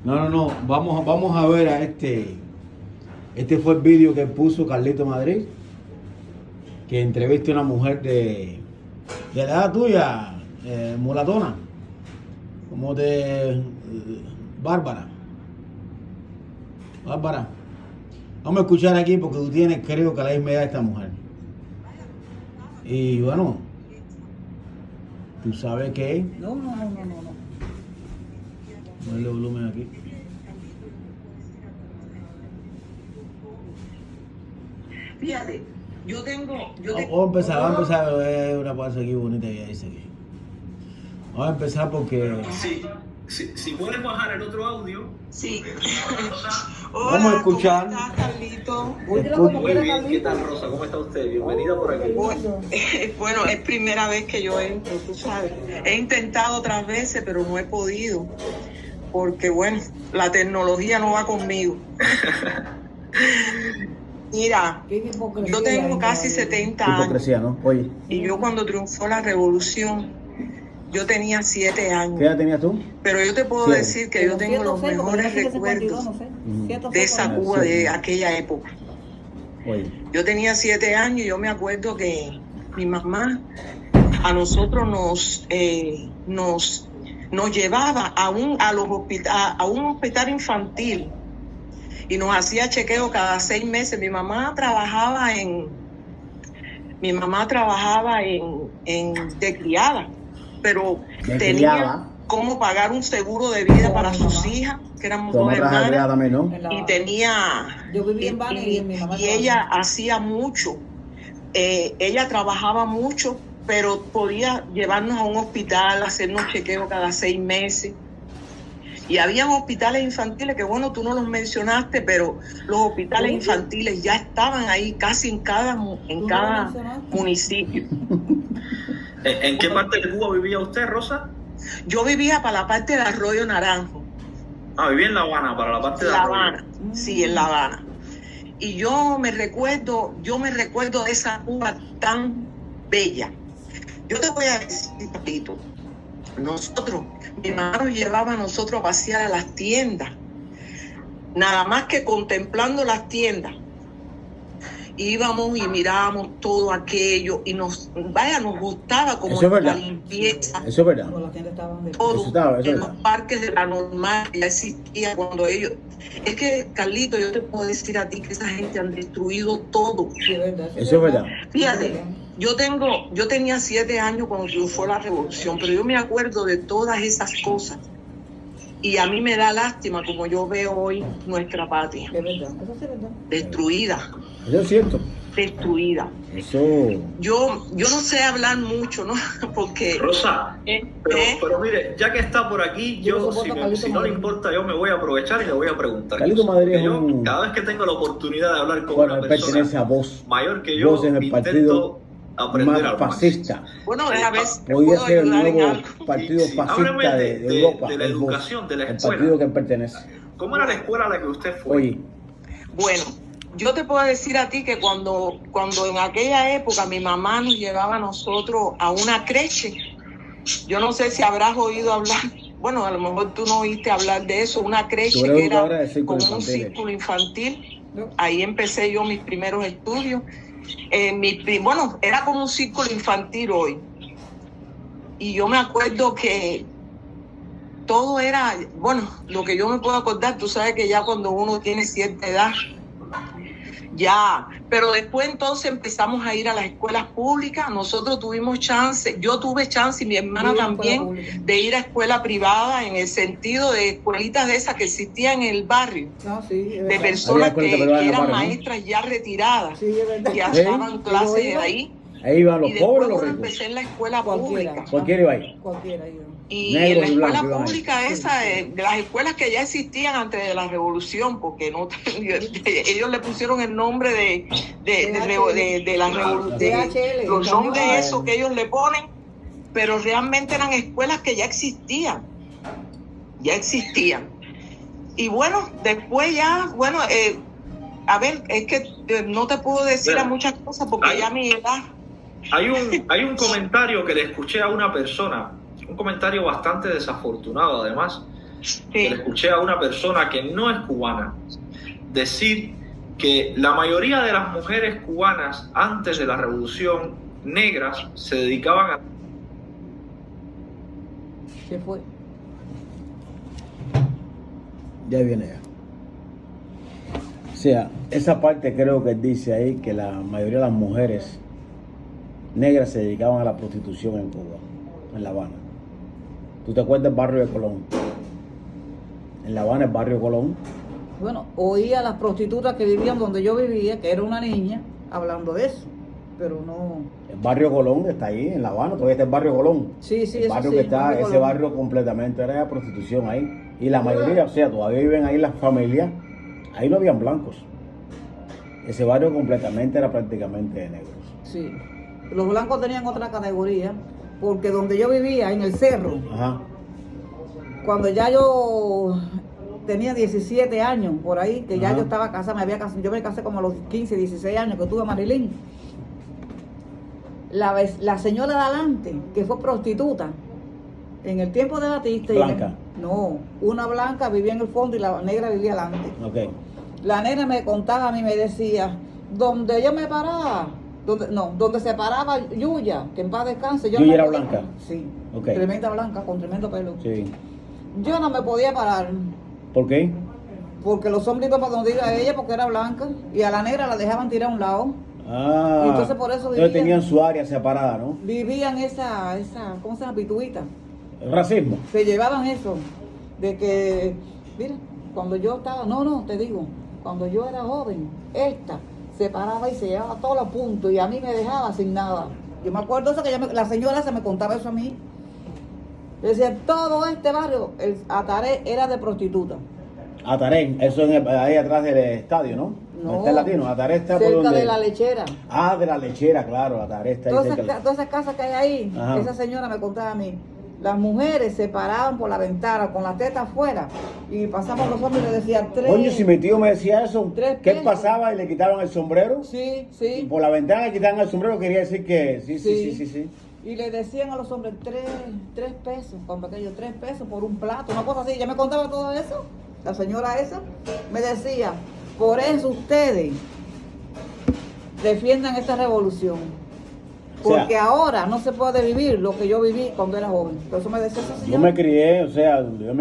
No. Vamos a ver a este. Este fue el vídeo que puso Carlito Madrid, que entrevista a una mujer de la edad tuya, mulatona, como de Bárbara. Bárbara, vamos a escuchar aquí porque tú tienes, creo que la misma edad de esta mujer. Y bueno, tú sabes que. No. Ponle volumen aquí. Fíjate, Vamos a empezar, una cosa aquí bonita que dice aquí. Vamos a empezar porque Si puedes bajar el otro audio. Sí. vamos a escuchar. ¿Cómo estás, Carlito? Muy bien, ¿qué tal, Rosa? ¿Cómo está usted? Bienvenida por aquí. Bueno, es primera vez que yo entro, tú sabes. He intentado otras veces, pero no he podido. Porque, bueno, la tecnología no va conmigo. Mira, yo tengo casi 70 años. Hipocresía, ¿no? Oye, Y yo cuando triunfó la revolución, yo tenía 7 años. ¿qué edad tenías tú? Pero yo te puedo Sí. decir que yo tengo los mejores recuerdos de esa Cuba de aquella época. Oye, Yo tenía 7 años y yo me acuerdo que mi mamá a nosotros nos llevaba a un hospital infantil y nos hacía chequeo cada 6 meses. Mi mamá trabajaba de criada, pero De tenía criada. cómo pagar un seguro de vida para sus hijas, que éramos tu dos mamá trabaja hermanas, también, ¿no? y tenía Yo viví en Banes y mi mamá y ella hacía mucho. Ella trabajaba mucho, pero podía llevarnos a un hospital, hacernos chequeos cada 6 meses. Y habían hospitales infantiles que, bueno, tú no los mencionaste, pero los hospitales infantiles ya estaban ahí casi en cada municipio. ¿En qué parte de Cuba vivía usted, Rosa? Yo vivía para la parte de Arroyo Naranjo, Ah, vivía en La Habana, para la parte de La Arroyo. Habana, sí, en La Habana. Y yo me recuerdo de esa Cuba tan bella. Yo te voy a decir, papito, mi mamá nos llevaba a nosotros a pasear a las tiendas, nada más que contemplando las tiendas. Íbamos y mirábamos todo aquello y nos gustaba como Eso es la verdad. limpieza. Eso es verdad. Todo Eso estaba, eso en es los verdad. parques de la normal ya existía cuando ellos. Es que, Carlito, yo te puedo decir a ti que esa gente han destruido todo. Eso es verdad. Fíjate, yo tenía 7 años cuando triunfó la revolución, pero yo me acuerdo de todas esas cosas. Y a mí me da lástima como yo veo hoy nuestra patria. Es verdad, eso sí es verdad. Destruida, Eso es cierto. destruida. Eso. Yo no sé hablar mucho, ¿no? Porque Rosa, pero mire, ya que está por aquí, Yo no soporto a Carlito si no le Madrid. importa, yo me voy a aprovechar y le voy a preguntar. Carlito Madrid es Yo, un. cada vez que tengo la oportunidad de hablar con Bueno, una él pertenece persona a Voz. mayor que yo, Voz es el partido intento aprender más algo más. fascista. bueno, a veces Podría puedo ser el ayudar en nuevo algo. partido Sí, fascista háblame de Europa. de la el Voz, educación, de la el escuela. partido que él pertenece. ¿Cómo era la escuela a la que usted fue? Oye, Bueno, yo te puedo decir a ti que cuando en aquella época mi mamá nos llevaba a nosotros a una creche, yo no sé si habrás oído hablar, bueno, a lo mejor tú no oíste hablar de eso, una creche Tú eres que educadora era de círculos como un infantiles. círculo infantil. Ahí empecé yo mis primeros estudios. Bueno, era como un círculo infantil hoy. Y yo me acuerdo que todo era, bueno, lo que yo me puedo acordar, tú sabes que ya cuando uno tiene cierta edad, ya, pero después entonces empezamos a ir a las escuelas públicas. Nosotros tuvimos chance, yo tuve chance y mi hermana también, de ir a escuela privada, en el sentido de escuelitas de esas que existían en el barrio, de personas Había escuelitas que privadas en el eran barrio, ¿no? maestras ya retiradas, Sí, es verdad. que Sí. daban clases de ahí. ahí iban los Y después pobres o los cuando ricos. empecé en la escuela Cualquiera. pública. Cualquiera iba ahí. Cualquiera iba. Y Negros en la y blancos escuela iban ahí. pública esa, de las escuelas que ya existían antes de la revolución, porque no ellos le pusieron el nombre de la revolución, DHL, los nombres también. esos que ellos le ponen, pero realmente eran escuelas que ya existían. Y bueno, después ya, bueno, a ver, es que no te puedo decir a muchas cosas porque ya mi edad. Hay un comentario que le escuché a una persona, un comentario bastante desafortunado además, que le escuché a una persona que no es cubana decir que la mayoría de las mujeres cubanas antes de la Revolución negras se dedicaban a... Se fue. Ya viene ya. O sea, esa parte creo que dice ahí que la mayoría de las mujeres negras se dedicaban a la prostitución en Cuba, en La Habana. ¿Tú te acuerdas del barrio de Colón? En La Habana, el barrio Colón. Bueno, oía a las prostitutas que vivían donde yo vivía, que era una niña, hablando de eso, pero no... El barrio Colón está ahí, en La Habana, todavía está el barrio Colón. Sí, sí, el eso barrio sí, que el está, barrio ese Colón. barrio completamente era de prostitución ahí. Y la mayoría, o sea, todavía viven ahí las familias, ahí no habían blancos. Ese barrio completamente era prácticamente de negros. Sí. Los blancos tenían otra categoría, porque donde yo vivía, en el cerro, Ajá. cuando ya yo tenía 17 años, por ahí, que ya Ajá. yo estaba casada, yo me casé como a los 15, 16 años que tuve a Marilyn. La señora de adelante, que fue prostituta, en el tiempo de Batista... Blanca. No, una blanca vivía en el fondo y la negra vivía adelante. Ok. La negra me contaba a mí, me decía, donde yo me paraba, donde se paraba Yuya, que en paz descanse. Yo ¿Yuya no era podía- blanca? Sí, Ok. tremenda blanca, con tremendo pelo. Sí. Yo no me podía parar, ¿Por qué? porque los hombres iban para donde iba ella, porque era blanca, y a la negra la dejaban tirar a un lado. Ah. Y entonces por eso Entonces vivían- tenían su área separada, ¿no? Vivían esa, ¿cómo se llama? Pituita. Racismo. Se llevaban eso, de que, mira, cuando yo estaba, no, te digo, cuando yo era joven, esta se paraba y se llevaba todos los puntos y a mí me dejaba sin nada. Yo me acuerdo eso que la señora se me contaba eso a mí. Decía, todo este barrio, el Ataré era de prostituta. Ataré, eso ahí atrás del estadio, ¿no? No, Está el latino, Ataré está por cerca donde... de la lechera. Ah, de la lechera, claro, Ataré está ahí Todas cerca. esas, todas esas casas que hay ahí, Ajá. esa señora me contaba a mí. Las mujeres se paraban por la ventana con las tetas afuera y pasaban los hombres y le decían tres. Coño, si mi tío me decía eso, Tres ¿qué pesos. pasaba y le quitaban el sombrero? Sí, Y sí. por la ventana le quitaban el sombrero, quería decir que sí. Y le decían a los hombres tres pesos, cuando aquello, 3 pesos por un plato, una cosa así. Ya me contaba todo eso. La señora esa me decía, por eso ustedes defiendan esta revolución. O sea, Porque ahora no se puede vivir lo que yo viví cuando era joven. Por eso me decía esa yo señora. me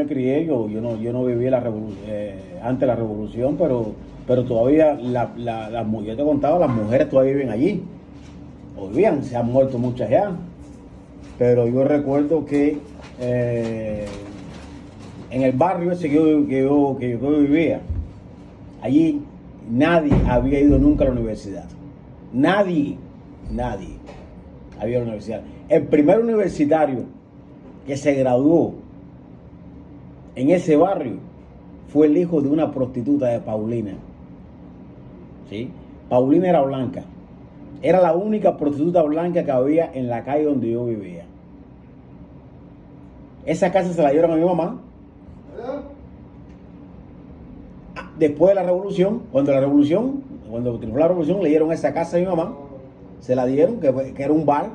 crié, yo no viví la revolución, antes de la revolución, pero todavía, yo te contaba, las mujeres todavía viven allí, o vivían, se han muerto muchas ya, pero yo recuerdo que en el barrio ese que yo vivía, allí nadie había ido nunca a la universidad, nadie había ido a la universidad. El primer universitario que se graduó en ese barrio fue el hijo de una prostituta de Paulina. ¿Sí? Paulina era blanca. Era la única prostituta blanca que había en la calle donde yo vivía. Esa casa se la dieron a mi mamá. Después de la revolución, cuando triunfó la revolución, le dieron esa casa a mi mamá. Se la dieron, que era un bar.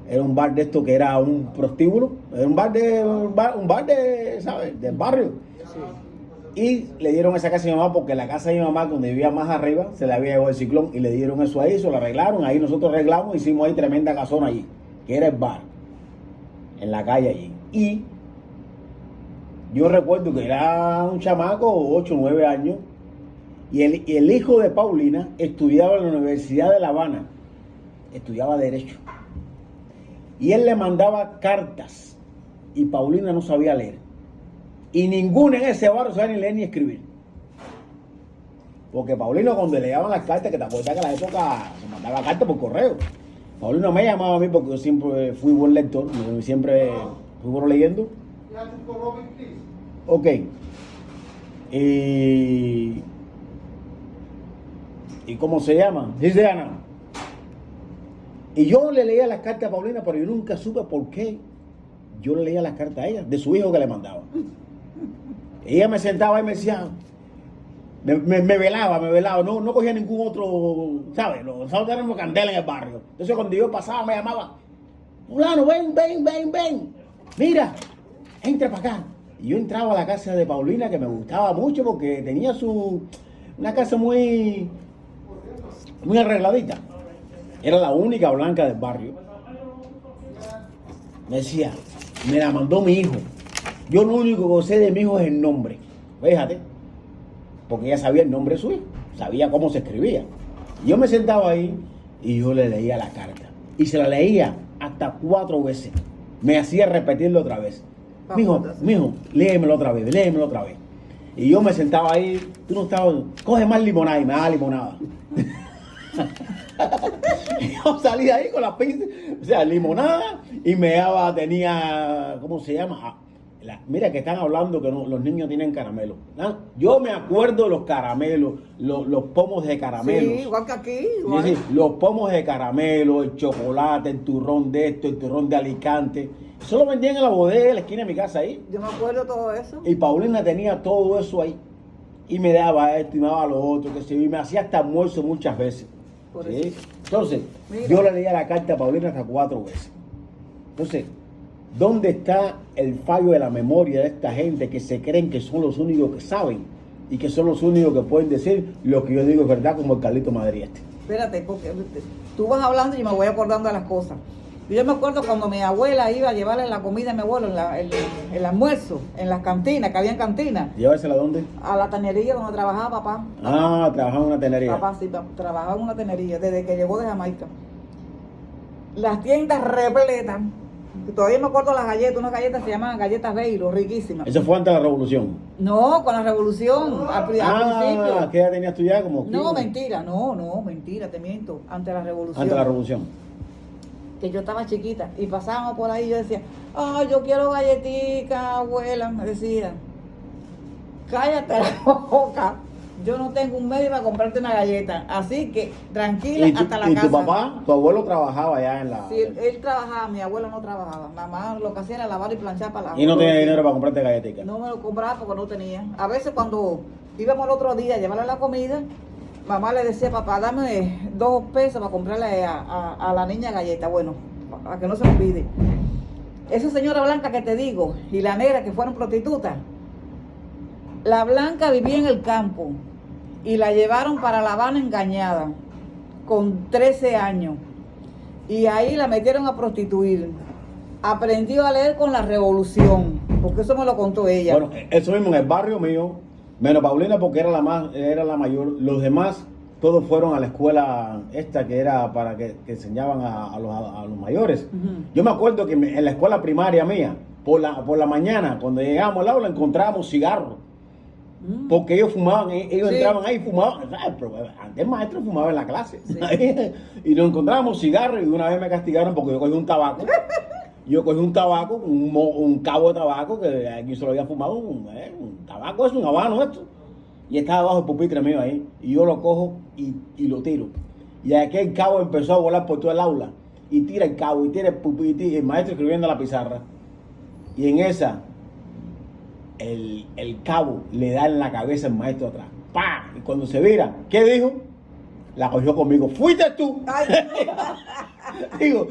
Era un bar de esto que era un prostíbulo. Era un bar de, ¿sabes? Del barrio. Y le dieron esa casa a mi mamá porque la casa de mi mamá, donde vivía más arriba, se le había llevado el ciclón y le dieron eso ahí, eso lo arreglaron. Ahí nosotros arreglamos, hicimos ahí tremenda casona allí, que era el bar, en la calle allí. Y yo recuerdo que era un chamaco, 8 o 9 años, y el hijo de Paulina estudiaba en la Universidad de La Habana, estudiaba Derecho. Y él le mandaba cartas y Paulina no sabía leer. Y ninguna en ese barrio sabía ni leer ni escribir. Porque Paulino, cuando le llevaban las cartas, que te acuerdas que en la época se mandaba cartas por correo. Paulino me llamaba a mí porque yo siempre fui buen lector, yo siempre fui bueno leyendo. Ok. ¿Y cómo se llama? Dice Ana. Y yo le leía las cartas a Paulina, pero yo nunca supe por qué yo le leía las cartas a ella, de su hijo que le mandaba. Ella me sentaba y me decía, me velaba, no cogía ningún otro, ¿sabes? Nosotros tenemos candela en el barrio. Entonces cuando yo pasaba me llamaba, fulano, ven, mira, entra para acá. Y yo entraba a la casa de Paulina, que me gustaba mucho porque tenía una casa muy arregladita. Era la única blanca del barrio. Me decía, me la mandó mi hijo. Yo lo único que sé de mi hijo es el nombre. Fíjate, porque ella sabía el nombre suyo, sabía cómo se escribía. Y yo me sentaba ahí y yo le leía la carta. Y se la leía hasta 4 veces. Me hacía repetirlo otra vez. Mijo, léemelo otra vez, léemelo otra vez. Y yo me sentaba ahí, tú no estabas, coge más limonada y me da limonada. Y yo salía ahí con la pinza, o sea, limonada y tenía, ¿cómo se llama? Mira que están hablando que los niños tienen caramelo. ¿No? Yo me acuerdo de los caramelos, los pomos de caramelo. Sí, igual que aquí. Igual. Sí, los pomos de caramelo, el chocolate, el turrón de esto, el turrón de Alicante. Eso lo vendían en la bodega de la esquina de mi casa ahí. Yo me acuerdo de todo eso. Y Paulina tenía todo eso ahí. Y me daba esto y me daba lo otro, que se y me hacía hasta almuerzo muchas veces. ¿Sí? Entonces, mira, yo le leía la carta a Paulina hasta 4 veces. Entonces, ¿dónde está el fallo de la memoria de esta gente que se creen que son los únicos que saben y que son los únicos que pueden decir lo que yo digo es verdad, como el Carlito Madrid este? Espérate, porque tú vas hablando y me voy acordando de las cosas. Yo me acuerdo cuando mi abuela iba a llevarle la comida a mi abuelo, el almuerzo, en las cantinas, que había cantinas. ¿Llevársela a dónde? A la tenería donde trabajaba papá. Ah, trabajaba en una tenería. Papá sí, trabajaba en una tenería desde que llegó de Jamaica. Las tiendas repletas. Todavía me acuerdo las galletas, unas galletas se llamaban galletas Beiro, riquísimas. Eso fue antes de la revolución. No, con la revolución, al principio. ¿Qué edad tenías tú ya? Como 15. No, mentira, te miento. Ante la revolución. Antes de la revolución. Que yo estaba chiquita y pasábamos por ahí y yo decía, ay, yo quiero galletica, abuela, me decía, cállate la boca, yo no tengo un medio para comprarte una galleta, así que tranquila hasta la casa. ¿Y tu papá, tu abuelo trabajaba ya en la...? Sí, él trabajaba, mi abuelo no trabajaba, mamá lo que hacía era lavar y planchar para la... ¿Y no tenía dinero para comprarte galletica? No me lo compraba porque no tenía. A veces cuando íbamos el otro día a llevarle la comida, mamá le decía, papá, dame 2 pesos para comprarle a la niña galleta. Bueno, para que no se me olvide. Esa señora blanca que te digo, y la negra que fueron prostitutas, la blanca vivía en el campo y la llevaron para La Habana engañada, con 13 años. Y ahí la metieron a prostituir. Aprendió a leer con la revolución, porque eso me lo contó ella. Bueno, eso mismo en el barrio mío, menos Paulina porque era la mayor, los demás todos fueron a la escuela esta que era para que enseñaban a los mayores. Uh-huh. Yo me acuerdo que en la escuela primaria mía, por la mañana, cuando llegábamos al aula, encontrábamos cigarros. Uh-huh. Porque ellos fumaban, ellos entraban ahí y fumaban. Pero antes el maestro fumaba en la clase. Sí. Y nos encontrábamos cigarros y una vez me castigaron porque yo cogí un tabaco. Yo cogí un tabaco, un cabo de tabaco que aquí se lo había fumado, un tabaco, es un habano esto. Y estaba abajo el pupitre mío ahí. Y yo lo cojo y lo tiro. Y aquel cabo empezó a volar por todo el aula. Y tira el cabo, y tira el pupitre, y el maestro escribiendo en la pizarra. Y en esa, el cabo le da en la cabeza al maestro atrás. ¡Pah! Y cuando se vira, ¿qué dijo? La cogió conmigo. ¡Fuiste tú! Digo...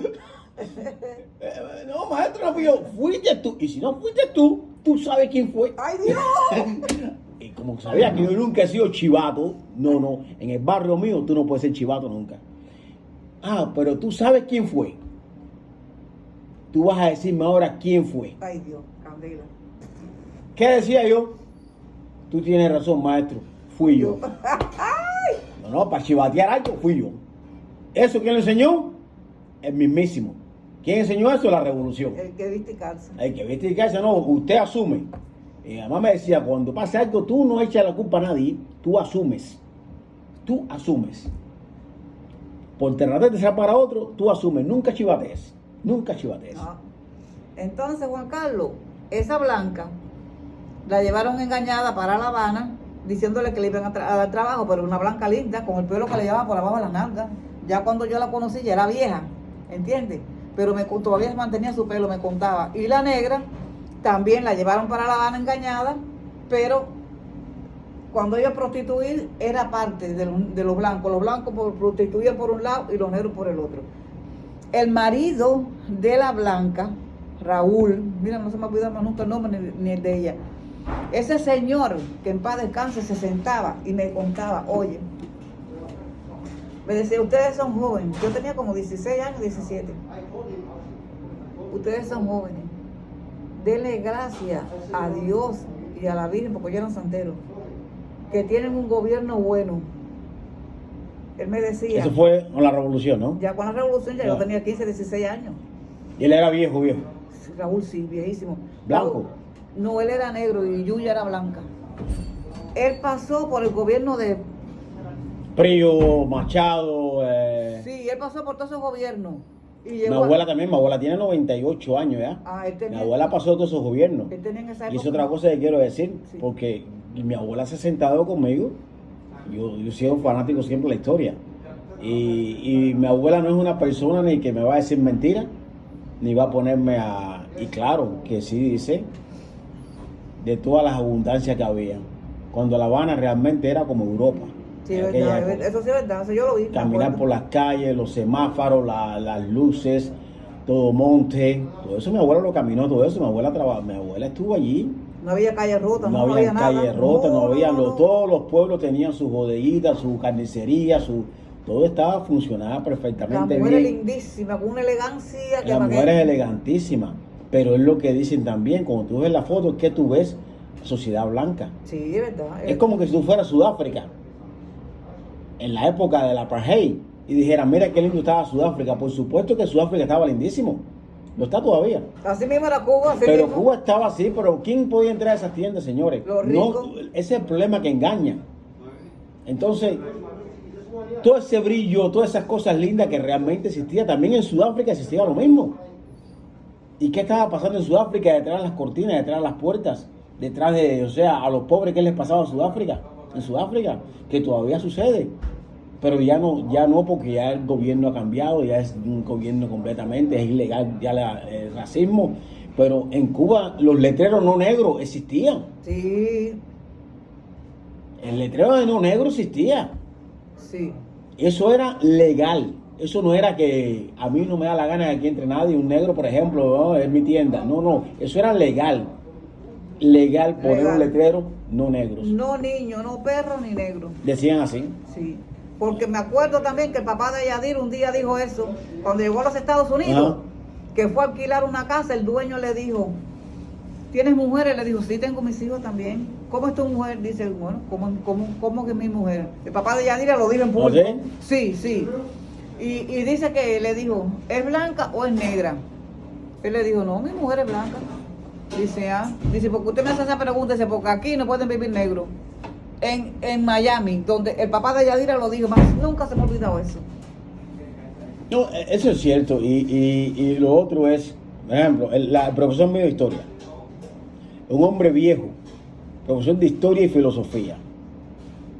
no, maestro, no fui yo, fuiste tú. Y si no fuiste tú sabes quién fue. ¡Ay, Dios! Y como sabía que yo nunca he sido chivato, no, en el barrio mío tú no puedes ser chivato nunca. Ah, pero tú sabes quién fue. Tú vas a decirme ahora quién fue. Ay, Dios, Candela. ¿Qué decía yo? Tú tienes razón, maestro, fui yo. No, para chivatear algo fui yo. ¿Eso quién lo enseñó? El mismísimo. ¿Quién enseñó eso? La revolución. El que viste y calza. El que viste y calza, no, usted asume. Y además me decía, cuando pase algo, tú no echas la culpa a nadie, tú asumes. Tú asumes. Por tratar de ser para otro, tú asumes. Nunca chivatees. Nunca chivatees. No. Entonces, Juan Carlos, esa blanca la llevaron engañada para La Habana, diciéndole que le iban a dar trabajo, pero una blanca linda, con el pelo que le llevaba por abajo de las nalgas. Ya cuando yo la conocí, ya era vieja, ¿entiendes? Pero todavía mantenía su pelo, me contaba. Y la negra también la llevaron para La Habana engañada, pero cuando ellos prostituir era parte de los blancos. Los blancos prostituían por un lado y los negros por el otro. El marido de la blanca Raúl, mira, no se me olvida más nunca el nombre ni el de ella. Ese señor que en paz descanse se sentaba y me contaba, oye, me decía, ustedes son jóvenes. Yo tenía como 16 años, 17. Ustedes son jóvenes. Denle gracias a Dios y a la Virgen, porque yo era un santero, que tienen un gobierno bueno. Él me decía. Eso fue con la revolución, ¿no? Ya con la revolución, ya Ya. yo tenía 15, 16 años. Y él era viejo. Raúl, sí, viejísimo. ¿Blanco? Raúl, no, él era negro y Yuya era blanca. Él pasó por el gobierno de... Prillo, Machado. Sí, él pasó por todos esos gobiernos. Y Mi llegó abuela también, mi abuela tiene 98 años ya. él Mi tenía, abuela pasó todos esos gobiernos. él tenía en esa Y es época- otra cosa que quiero decir, Sí. porque mi abuela se ha sentado conmigo. Yo he sido un fanático siempre de la historia. Y mi abuela no es una persona ni que me va a decir mentiras, ni va a ponerme a... Y claro, que sí dice de todas las abundancias que había. Cuando La Habana realmente era como Europa. Sí, en aquella verdad, época. eso sí es verdad, eso yo lo vi. me Caminar acuerdo. por las calles, los semáforos, las luces, todo monte, todo eso mi abuela lo caminó, todo eso, mi abuela estuvo allí, No había calles rotas, no no, había había nada. calles rotas, no había, no. todos los pueblos tenían sus bodeguitas, su carnicería, todo estaba funcionaba La perfectamente mujer es bien. lindísima, con una elegancia que La para mujer qué. es elegantísima, pero es lo que dicen también, cuando tú ves la foto, es que tú ves sociedad blanca. Sí, es verdad. Es como que si tú fueras Sudáfrica, en la época del apartheid, y dijeran, mira qué lindo estaba Sudáfrica. Por supuesto que Sudáfrica estaba lindísimo, lo está todavía. Así mismo era Cuba, así Pero mismo. Cuba estaba así, pero ¿quién podía entrar a esas tiendas, señores? Los No, ricos. ese es el problema que engaña. Entonces, todo ese brillo, todas esas cosas lindas que realmente existía, también en Sudáfrica existía lo mismo. ¿Y qué estaba pasando en Sudáfrica? Detrás de las cortinas, detrás de las puertas, detrás de, o sea, a los pobres, ¿qué les pasaba a Sudáfrica? En Sudáfrica, que todavía sucede. Pero ya no, porque ya el gobierno ha cambiado, ya es un gobierno completamente, es ilegal ya el racismo. Pero en Cuba los letreros no negros existían. Sí, El letrero de no negro existía. sí. Eso era legal. Eso no era que a mí no me da la gana de que entre nadie, un negro, por ejemplo, ¿no? Es mi tienda. No, eso era legal. Legal poner Legal. un letrero no negros. No niño, no perro ni negro. Decían así. Sí. Porque me acuerdo también que el papá de Yadir un día dijo eso, cuando llegó a los Estados Unidos, Ajá. que fue a alquilar una casa, el dueño le dijo, ¿tienes mujeres? Le dijo, sí, tengo mis hijos también. ¿Cómo es tu mujer? Dice, bueno, ¿cómo que es mi mujer? El papá de Yadira lo dijo en público. ¿Oh, Sí, sí. Y dice que le dijo, ¿es blanca o es negra? Él le dijo, no, mi mujer es blanca. Dice, porque usted me hace esa pregunta, dice, porque aquí no pueden vivir negros. En Miami, donde el papá de Yadira lo dijo, más nunca se me ha olvidado eso. No, eso es cierto. Y lo otro es, por ejemplo, el profesor mío de historia. Un hombre viejo, profesor de historia y filosofía.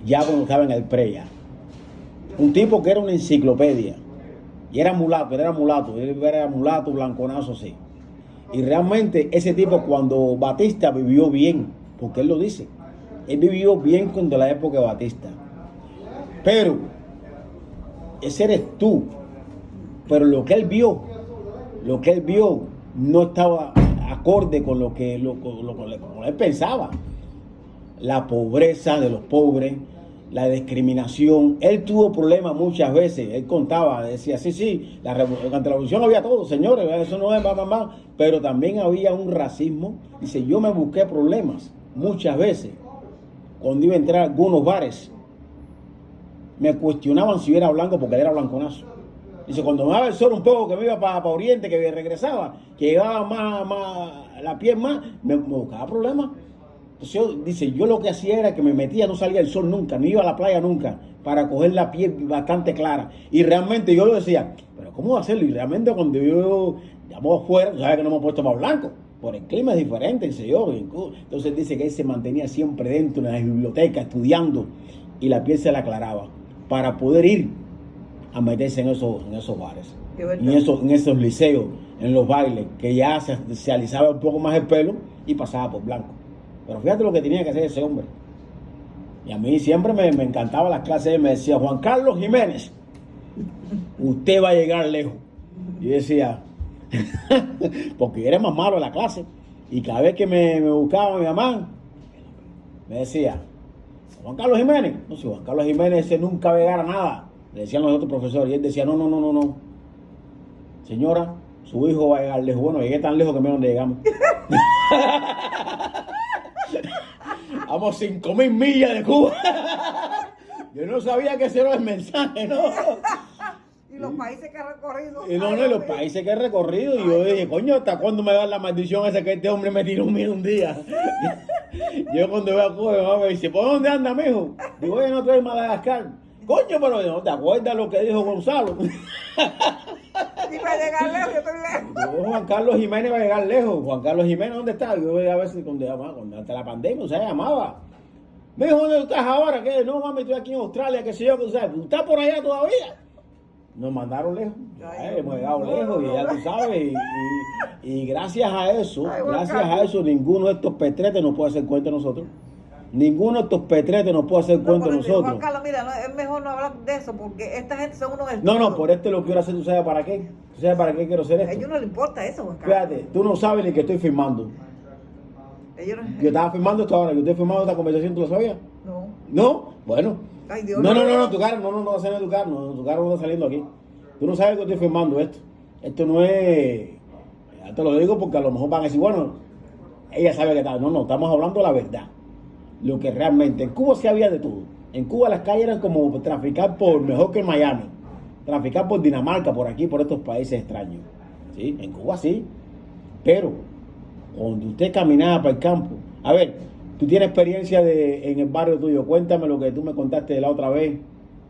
Ya cuando estaba en el pre ya. Un tipo que era una enciclopedia. Y era mulato, él era mulato, blanconazo así. Y realmente ese tipo cuando Batista vivió bien, porque él lo dice, él vivió bien cuando la época de Batista. Pero, ese eres tú. Pero lo que él vio no estaba acorde con lo que como él pensaba. La pobreza de los pobres, la discriminación. Él tuvo problemas muchas veces. Él contaba, decía, sí, ante la revolución había todo, señores, eso no es más. Pero también había un racismo. Dice, yo me busqué problemas muchas veces. Cuando iba a entrar a algunos bares, me cuestionaban si yo era blanco porque él era blanconazo. Dice, cuando me daba el sol un poco, que me iba para Oriente, que regresaba, que llevaba más la piel más, me buscaba problemas. Entonces yo lo que hacía era que me metía, no salía el sol nunca, no iba a la playa nunca, para coger la piel bastante clara. Y realmente yo lo decía, pero ¿cómo hacerlo? Y realmente cuando yo llamo afuera, sabes que no me he puesto más blanco, por el clima es diferente, dice yo. Entonces dice que él se mantenía siempre dentro de la biblioteca estudiando y la piel se la aclaraba para poder ir a meterse en esos bares, en esos liceos, en los bailes, que ya se alisaba un poco más el pelo y pasaba por blanco. Pero fíjate lo que tenía que hacer ese hombre. Y a mí siempre me encantaba las clases. Él me decía, Juan Carlos Jiménez, usted va a llegar lejos. Y yo decía, Porque yo era más malo en la clase. Y cada vez que me buscaba mi mamá, me decía, Juan Carlos Jiménez. No sé, Juan Carlos Jiménez ese nunca va a llegar a nada. Le decían los otros profesores. Y él decía, no. Señora, su hijo va a llegar lejos. Bueno, llegué tan lejos que menos donde llegamos. Vamos 5.000 millas de Cuba. Yo no sabía que ese era el mensaje, ¿no? Y los países que ha recorrido. Y no, los países que he recorrido. Y yo dije, coño, ¿hasta cuándo me da la maldición esa que este hombre me tiró un día? Yo cuando veo a Cuba, mi mamá me dice, ¿por dónde anda, mijo? Digo, oye, no estoy en Madagascar. Coño, pero no te acuerdas lo que dijo Gonzalo. Y para llegar lejos, yo estoy lejos. Yo, Juan Carlos Jiménez va a llegar lejos. Juan Carlos Jiménez, ¿dónde está? Yo voy a ver si cuando antes de la pandemia, o sea, llamaba. Me dijo, ¿dónde estás ahora? ¿Qué? No, mami, estoy aquí en Australia, qué sé yo, ¿tú sabes? ¿Tú estás por allá todavía? Nos mandaron lejos. Hemos llegado lejos y ya tú sabes. Y gracias a eso, ninguno de estos petretes nos puede hacer cuenta de nosotros. Ninguno de estos petretes nos puede hacer cuenta de nosotros. Juan Carlos, mira, es mejor no hablar de eso porque esta gente son unos No, por este lo quiero hacer, ¿tú sabes para qué? ¿Tú sabes para qué quiero hacer A esto? ellos no les importa eso, Juan Carlos. Fíjate, tú no sabes ni que estoy filmando. Ellos no... Yo estaba filmando esto ahora, yo estoy filmando esta conversación, ¿tú lo sabías? No. ¿No? Bueno. Ay, Dios, No, tu cara, no va a salir tu cara, tu cara no está saliendo aquí. Tú no sabes que estoy filmando esto. Esto no es... Ya te lo digo porque a lo mejor van a decir, bueno, ella sabe que está. No, estamos hablando la verdad. Lo que realmente, en Cuba sí había de todo. En Cuba las calles eran como traficar por, mejor que en Miami, traficar por Dinamarca, por aquí, por estos países extraños. ¿Sí? En Cuba sí. Pero, cuando usted caminaba para el campo, a ver, tú tienes experiencia en el barrio tuyo, cuéntame lo que tú me contaste la otra vez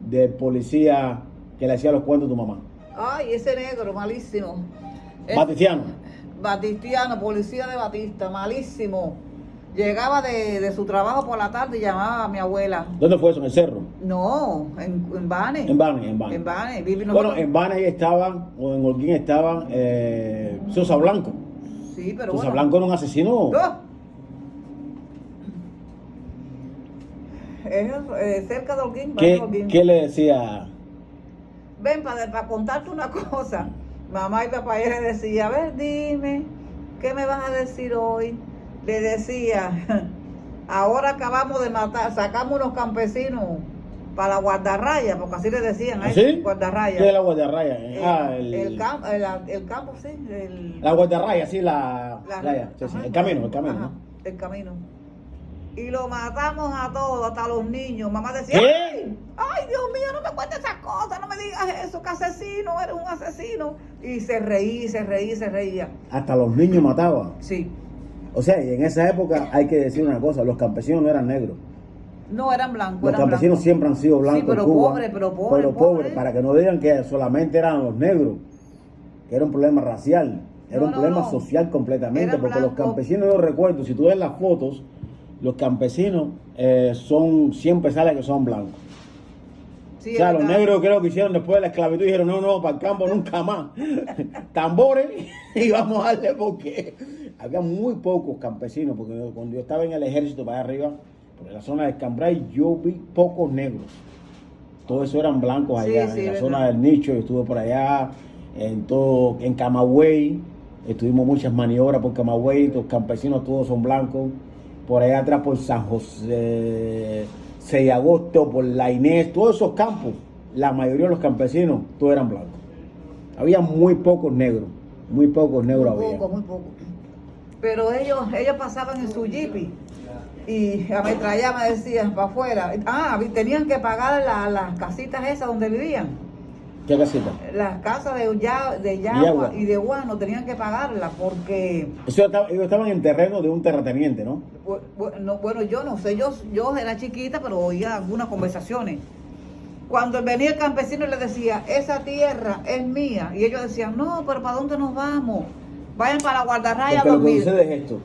del policía que le hacía los cuentos a tu mamá. Ay, ese negro, malísimo. Batistiano. Batistiano, policía de Batista, malísimo. Llegaba de su trabajo por la tarde y llamaba a mi abuela. ¿Dónde fue eso? ¿En el cerro? No, en Bane. En Bane. En Bane. Bueno, en Bane ahí estaban, o en Holguín estaban, Sosa Blanco. Sí, pero Sosa bueno. Blanco era un asesino. ¡Oh! Es cerca de Holguín. ¿Qué le decía? Ven, para contarte una cosa. Mamá y papá le decía, a ver, dime, ¿qué me vas a decir hoy? Le decía, ahora acabamos de matar, sacamos unos campesinos para la guardarraya, porque así le decían, ¿eh? ¿Sí? Guardarraya. ¿Qué es la guardarraya? El campo, sí. La guardarraya, sí, la sí, ajá, el camino. ajá, ¿No? el camino. Y lo matamos a todos, hasta los niños. Mamá decía, ¿Qué? ay, Dios mío, no me cuentes esas cosas, no me digas eso, que asesino, eres un asesino. Y se reía. Hasta los niños mataba. Sí. O sea, y en esa época hay que decir una cosa, los campesinos no eran negros. No, eran blancos. Los campesinos siempre han sido blancos Sí, pero en Cuba. pobre. Pobre, para que no digan que solamente eran los negros, que era un problema racial, era un problema social completamente, Eran porque los blancos. campesinos, yo recuerdo, si tú ves las fotos, los campesinos siempre sale que son blancos. Sí, O sea, es los verdad. negros creo que hicieron después de la esclavitud, dijeron, no, para el campo nunca más. Tambores y vamos a darle porque había muy pocos campesinos, porque cuando yo estaba en el ejército para allá arriba, por la zona de Cambrai, yo vi pocos negros. Todos esos eran blancos allá, Sí, en la verdad. zona del nicho, yo estuve por allá, en Camagüey, estuvimos muchas maniobras por Camagüey, los campesinos todos son blancos, por allá atrás por San José, 6 de agosto, por La Inés, todos esos campos, la mayoría de los campesinos, todos eran blancos. Había muy pocos negros Muy había. poco. Pero ellos pasaban en su jeepy y ametrallaban, me decían, para afuera. Tenían que pagar las casitas esas donde vivían. ¿Qué casita? Las casas de Yagua. Yagua y de Guano tenían que pagarlas porque, Ellos estaban en terreno de un terrateniente, ¿no? bueno, yo no sé, yo era chiquita, pero oía algunas conversaciones. Cuando venía el campesino y le decía, esa tierra es mía, y ellos decían, no, pero ¿para dónde nos vamos? Vayan para la guardarraya a Porque lo que dormir. sucede es esto,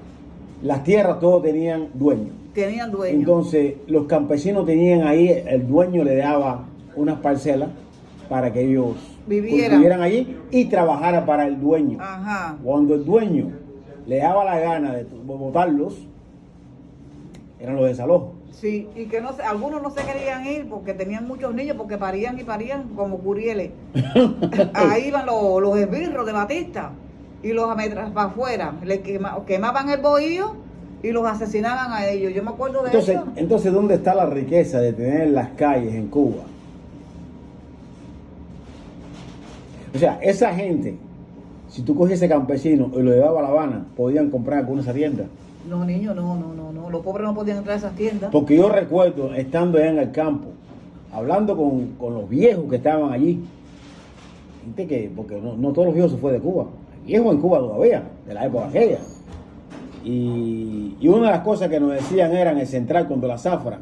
las tierras todos tenían dueños. Tenían dueños. Entonces, los campesinos tenían ahí, el dueño le daba unas parcelas para que ellos vivieran allí y trabajaran para el dueño. Ajá. Cuando el dueño le daba la gana de botarlos, eran los desalojos. Sí, y que no sé, algunos no se querían ir porque tenían muchos niños, porque parían como curieles. Ahí iban los esbirros de Batista. y los ametrallaban para afuera, quemaban el bohío y los asesinaban a ellos. Yo me acuerdo de eso. Entonces, ¿dónde está la riqueza de tener las calles en Cuba? O sea, esa gente, si tú cogías ese campesino y lo llevabas a La Habana, podían comprar alguna esa tienda. No, niño, no. Los pobres no podían entrar a esas tiendas. Porque yo recuerdo, estando allá en el campo, hablando con los viejos que estaban allí, gente que, porque no todos los viejos se fue de Cuba, hay viejos en Cuba todavía, de la época aquella. Y una de las cosas que nos decían era en el central, cuando la zafra,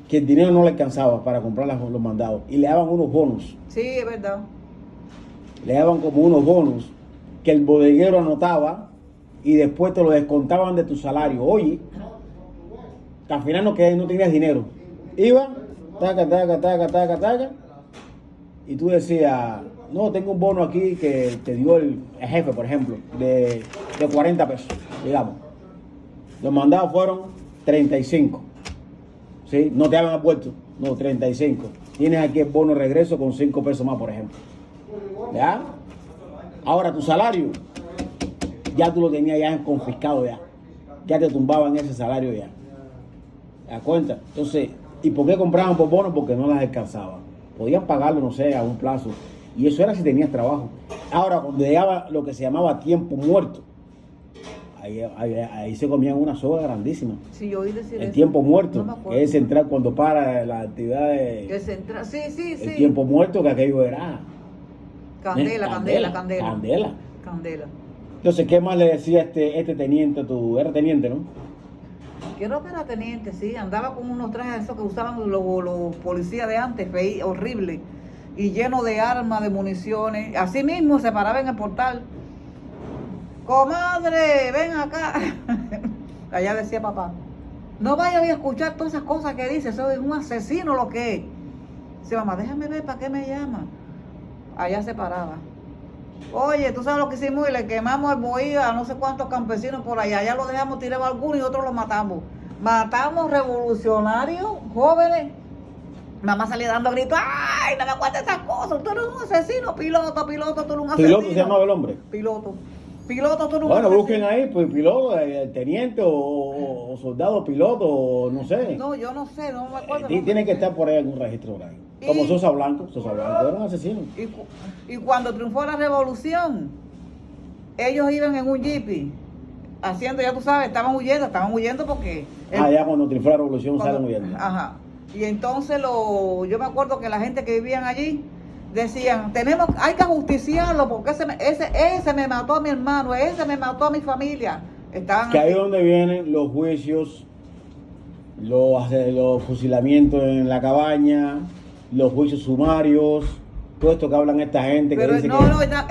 que el dinero no le alcanzaba para comprar los mandados, y le daban unos bonos. Sí, es verdad. Le daban como unos bonos que el bodeguero anotaba y después te lo descontaban de tu salario. Oye, que al final no tenías dinero. Iba, taca, y tú decías, no, tengo un bono aquí que te dio el jefe, por ejemplo, de 40 pesos, digamos. Los mandados fueron 35. ¿Sí? No te habían vuelto, no, 35. Tienes aquí el bono de regreso con 5 pesos más, por ejemplo. ¿Ya? Ahora tu salario, ya tú lo tenías ya confiscado ya. Ya te tumbaban ese salario ya. ¿Te das cuenta? Entonces, ¿y por qué compraban por bonos? Porque no las alcanzaban. Podían pagarlo, no sé, a un plazo. Y eso era si tenías trabajo. Ahora, cuando llegaba lo que se llamaba tiempo muerto, ahí se comían una soga grandísima. Sí, yo oí decir el eso. tiempo muerto, No me acuerdo. que es entrar cuando para la actividad de... Sí. El tiempo muerto, que aquello era... Candela. Candela. Entonces, ¿qué más le decía este teniente? Tú eras teniente, ¿no? Creo que era teniente, sí. Andaba con unos trajes esos que usaban los policías de antes, horrible. Y lleno de armas, de municiones. Así mismo se paraba en el portal. Comadre, ven acá. Allá decía papá, no vaya a escuchar todas esas cosas que dice, eso es un asesino lo que es. Dice mamá, déjame ver para qué me llama. Allá se paraba. Oye, tú sabes lo que hicimos y le quemamos el bohío a no sé cuántos campesinos por allá. Allá lo dejamos tirado algunos y otros los matamos. Matamos revolucionarios jóvenes. Mamá salía dando gritos, ¡ay, no me cuentes esas cosas! Tú eres un asesino, piloto, tú eres un asesino. ¿Piloto se llamaba el hombre? Piloto, tú eres un Bueno, asesino. busquen ahí, pues piloto, teniente o soldado piloto, o no sé. No, yo no sé, no me acuerdo. Tiene que estar por ahí algún registro por ahí. Como Sosa Blanco era un asesino. Y cuando triunfó la revolución, ellos iban en un jeep haciendo, ya tú sabes, estaban huyendo porque... Ya cuando triunfó la revolución salen huyendo. Ajá. Y entonces yo me acuerdo que la gente que vivían allí decían, hay que justiciarlo porque ese me mató a mi hermano, ese me mató a mi familia. Que ahí es donde vienen los juicios, los fusilamientos en la cabaña, los juicios sumarios, todo esto que hablan esta gente. Pero que dice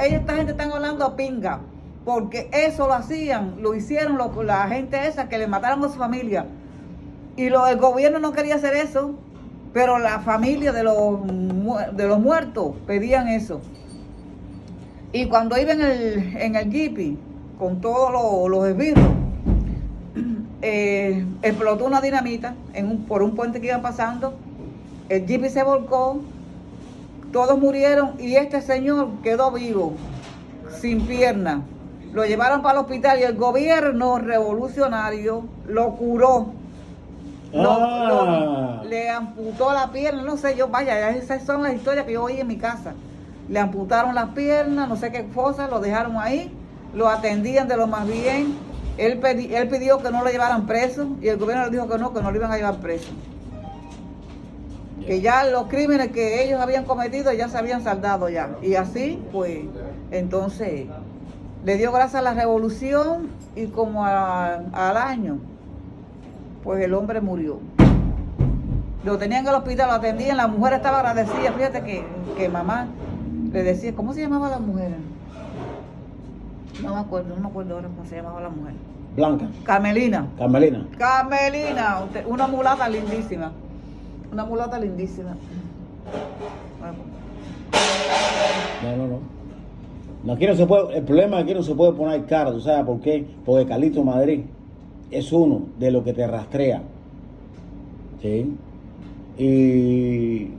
esta gente están hablando a pinga, porque eso lo hicieron la gente esa que le mataron a su familia. Y el gobierno no quería hacer eso, pero la familia de los muertos pedían eso. Y cuando iban en el jeep con todos los esbirros, explotó una dinamita por un puente que iban pasando, el jeep se volcó, todos murieron y este señor quedó vivo, sin pierna. Lo llevaron para el hospital y el gobierno revolucionario lo curó. Le amputó la pierna, no sé, esas son las historias que yo oí en mi casa. Le amputaron las piernas, no sé qué cosa, lo dejaron ahí, lo atendían de lo más bien. Él pidió que no lo llevaran preso y el gobierno le dijo que no lo iban a llevar preso. Que ya los crímenes que ellos habían cometido ya se habían saldado ya. Y así, pues, entonces, le dio gracias a la revolución y como al año, pues el hombre murió. Lo tenían en el hospital, lo atendían, la mujer estaba agradecida. Fíjate que mamá le decía, ¿cómo se llamaba la mujer? No me acuerdo ahora cómo se llamaba la mujer. Blanca. Carmelina, una mulata lindísima. No, aquí no se puede, el problema es que aquí no se puede poner cara, ¿tú sabes por qué? Porque Carlito Madrid es uno de los que te rastrea, ¿sí? Y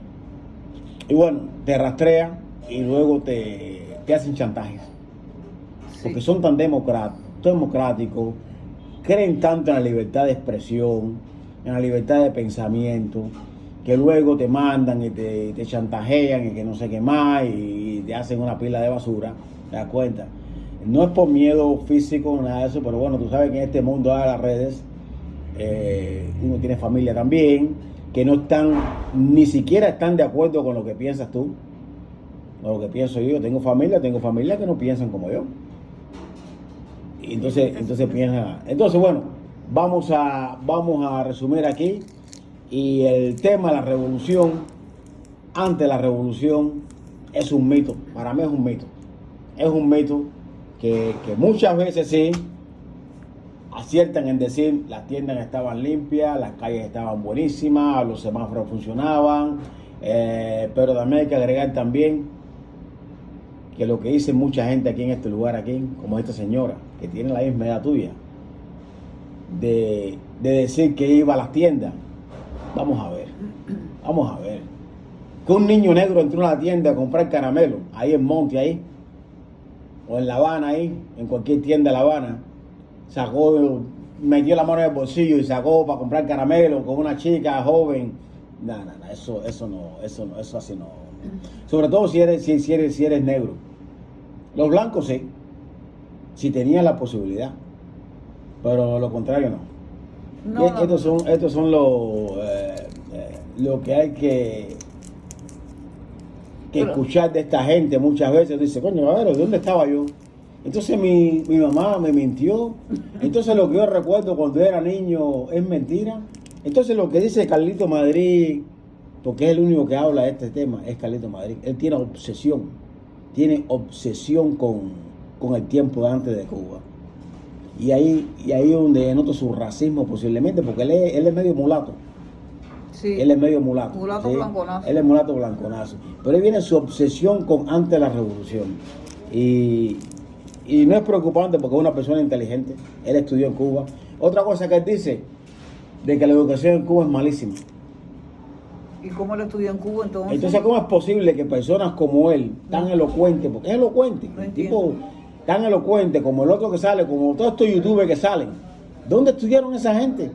bueno, te rastrea y luego te hacen chantajes. porque son tan democráticos, creen tanto en la libertad de expresión, en la libertad de pensamiento, que luego te mandan y te chantajean y que no sé qué más y te hacen una pila de basura, ¿te das cuenta? No es por miedo físico ni nada de eso, pero bueno, tú sabes que en este mundo de las redes uno tiene familia también, que no están, ni siquiera están de acuerdo con lo que piensas tú, o lo que pienso yo. Tengo familia que no piensan como yo. Y entonces piensa. Entonces, bueno, vamos a resumir aquí. Y el tema de la revolución, ante la revolución, es un mito. Para mí es un mito. Es un mito que muchas veces sí aciertan en decir las tiendas estaban limpias, las calles estaban buenísimas, los semáforos funcionaban, pero también hay que agregar también que lo que dice mucha gente aquí en este lugar, aquí, como esta señora, que tiene la misma edad tuya, de decir que iba a las tiendas. Vamos a ver. Que un niño negro entró a la tienda a comprar caramelo, ahí en Monte, ahí, o en La Habana, ahí, en cualquier tienda de La Habana, metió la mano en el bolsillo y sacó para comprar caramelo con una chica joven. No, eso así no. Sobre todo si eres negro. Los blancos sí, si tenían la posibilidad, pero lo contrario no. Estos son lo que hay que escuchar de esta gente muchas veces. Dice, coño, a ver, ¿de dónde estaba yo? Entonces mi mamá me mintió. Entonces lo que yo recuerdo cuando era niño es mentira. Entonces lo que dice Carlito Madrid, porque es el único que habla de este tema, es Carlito Madrid. Él tiene obsesión con el tiempo de antes de Cuba. Y ahí es donde noto su racismo posiblemente, porque él es medio mulato. Sí. Él es medio mulato. Mulato ¿sí? blanconazo. Él es mulato blanconazo. Pero ahí viene su obsesión con antes de la revolución. Y no es preocupante porque es una persona inteligente. Él estudió en Cuba. Otra cosa que él dice, de que la educación en Cuba es malísima. ¿Y cómo él estudió en Cuba entonces? Entonces, ¿cómo es posible que personas como él, tan elocuentes, porque es elocuente, No el tipo tan elocuente como el otro que sale, como todos estos youtubers que salen, ¿dónde estudiaron esa gente?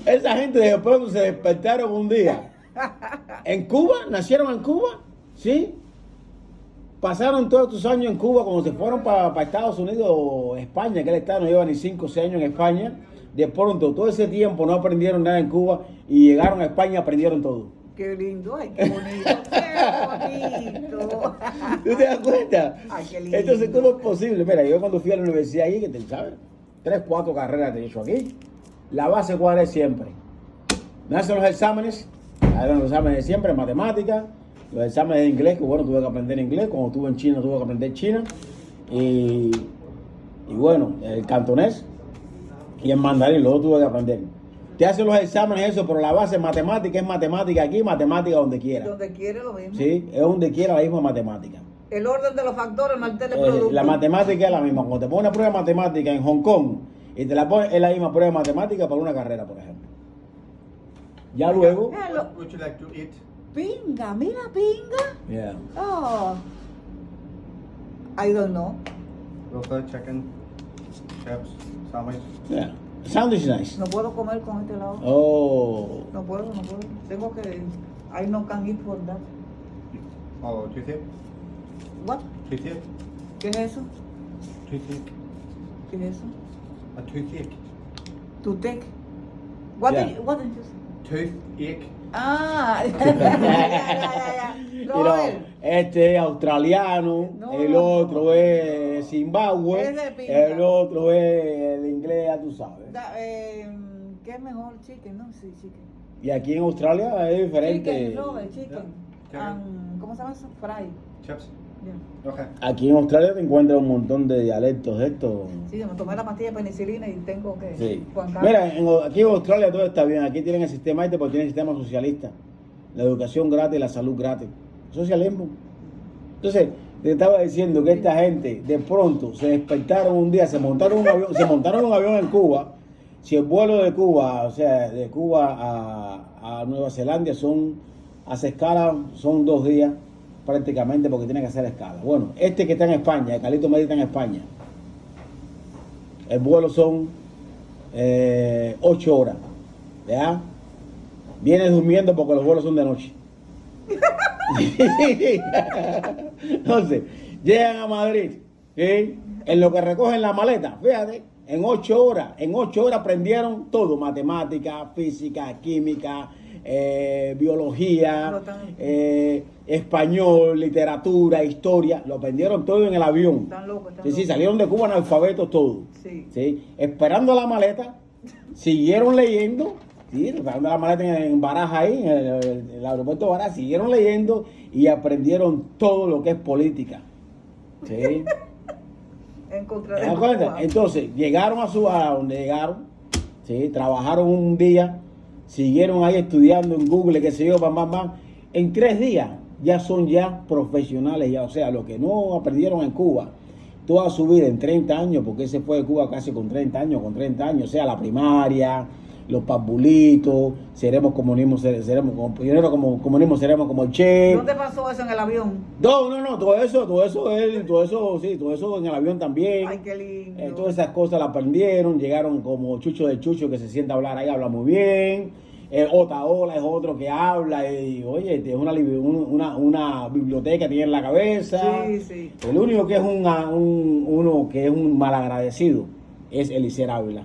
Esa gente de pronto se despertaron un día. ¿En Cuba? ¿Nacieron en Cuba? ¿Sí? Pasaron todos estos años en Cuba, cuando se fueron para Estados Unidos o España, que él estaba, no lleva ni 5 o 6 años en España. De pronto, todo ese tiempo no aprendieron nada en Cuba y llegaron a España y aprendieron todo. Qué lindo, ay, qué bonito, qué bonito. ¿Tú te das cuenta? Ay, qué lindo. Entonces, ¿cómo es posible? Mira, yo cuando fui a la universidad ahí, que te sabes, 3, 4 carreras te he hecho aquí, la base cuál es siempre. Me hacen los exámenes, los exámenes de siempre, matemáticas, los exámenes de inglés, que bueno, tuve que aprender inglés, cuando estuve en China tuve que aprender china, y bueno, el cantonés y el mandarín, los dos tuve que aprender. Te hacen los exámenes eso, pero la base matemática es matemática aquí, matemática donde quiera. Donde quiere lo mismo. Sí, es donde quiera la misma matemática. El orden de los factores no altera el producto. La matemática es la misma. Cuando te pones una prueba de matemática en Hong Kong y te la pones, es la misma prueba de matemática para una carrera, por ejemplo. Ya luego. Would you like to eat? Pinga, mira, pinga. Yeah. Oh. I don't know. Local chicken, chips, sandwich. Yeah. Sandwich is nice. No puedo comer con este lado. Oh. No puedo. Tengo que. I no can eat for that. Oh, toothpick? What? Toothpick? ¿Qué es eso? Toothpick? ¿Qué es eso? A toothache. To take. What Yeah. what did you say? Toothache. Ah, ya. You No, know, este es australiano, No. el otro es Zimbabue, Es de pinga. el otro es el inglés, ya tú sabes. ¿qué es mejor? Chicken, ¿no? Sí, chicken. Y aquí en Australia es diferente. Chicken, Robert, chicken. Yeah. ¿Cómo se llama eso? Fry. Chips? Yeah. Okay. Aquí en Australia te encuentras un montón de dialectos de estos. Sí, yo me tomé la pastilla de penicilina y tengo que... Sí. Juan Carlos. Mira, aquí en Australia todo está bien. Aquí tienen el sistema este porque tienen el sistema socialista. La educación gratis, la salud gratis. Socialismo. Entonces, te estaba diciendo que esta gente de pronto se despertaron un día, se montaron en un avión en Cuba. Si el vuelo de Cuba, o sea, de Cuba a Nueva Zelanda hace escala, son 2 días. prácticamente porque tiene que hacer escala. Bueno, este que está en España, el Carlito Madrid está en España. El vuelo son 8 horas. ¿Ya? Viene durmiendo porque los vuelos son de noche. Entonces, llegan a Madrid, ¿sí? En lo que recogen la maleta, fíjate, en 8 horas aprendieron todo, matemática, física, química, biología, español, literatura, historia, lo aprendieron todo en el avión. Están locos, están Sí, locos. salieron de Cuba analfabetos todos. Sí. ¿Sí? Esperando la maleta, siguieron leyendo, ¿sí? Esperando la maleta en Baraja ahí, en el aeropuerto de Baraja, siguieron leyendo y aprendieron todo lo que es política. ¿Sí? En contra ¿Te de das cuenta? Cuba. Entonces, llegaron a donde llegaron, ¿sí? Trabajaron un día, siguieron ahí estudiando en Google, qué sé yo, bam. En 3 días ya son profesionales, ya, o sea, lo que no aprendieron en Cuba toda su vida en 30 años, porque él se fue de Cuba casi con 30 años, o sea, la primaria, los pabulitos, seremos comunismo, seremos como pioneros, como comunismo, seremos como el Che. ¿Dónde pasó eso en el avión? No, todo eso en el avión también. Ay, qué lindo. Todas esas cosas las aprendieron, llegaron como Chucho de Chucho, que se sienta a hablar ahí, habla muy bien. Otaola es otro que habla y, oye, es una biblioteca tiene en la cabeza. Sí. El único que es uno que es un malagradecido es Eliezer Ávila.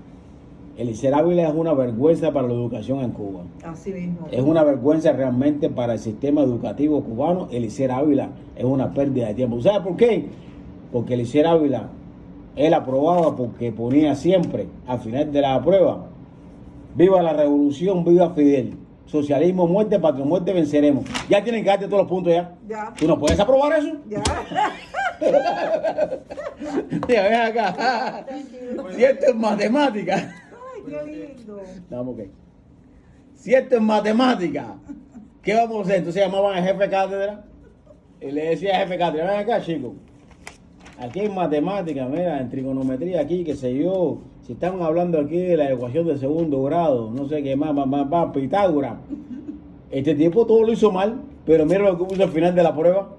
Eliezer Ávila es una vergüenza para la educación en Cuba. Así mismo. Es una vergüenza realmente para el sistema educativo cubano. Eliezer Ávila es una pérdida de tiempo. ¿Sabes por qué? Porque Eliezer Ávila, él aprobaba porque ponía siempre al final de la prueba: viva la revolución, viva Fidel. Socialismo, muerte, patria, muerte, venceremos. Ya tienen que darte todos los puntos ya. Ya. ¿Tú no puedes aprobar eso? Ya. Mira, ven acá. Si esto es matemática. Ay, qué lindo. Vamos, ok. Si esto es matemática, ¿qué vamos a hacer? Entonces llamaban al jefe de cátedra y le decía al jefe de cátedra: ven acá, chico, aquí hay matemática, mira, en trigonometría aquí, qué sé yo, si estamos hablando aquí de la ecuación de segundo grado, no sé qué más, Pitágoras. Este tipo todo lo hizo mal, pero mira lo que puso al final de la prueba.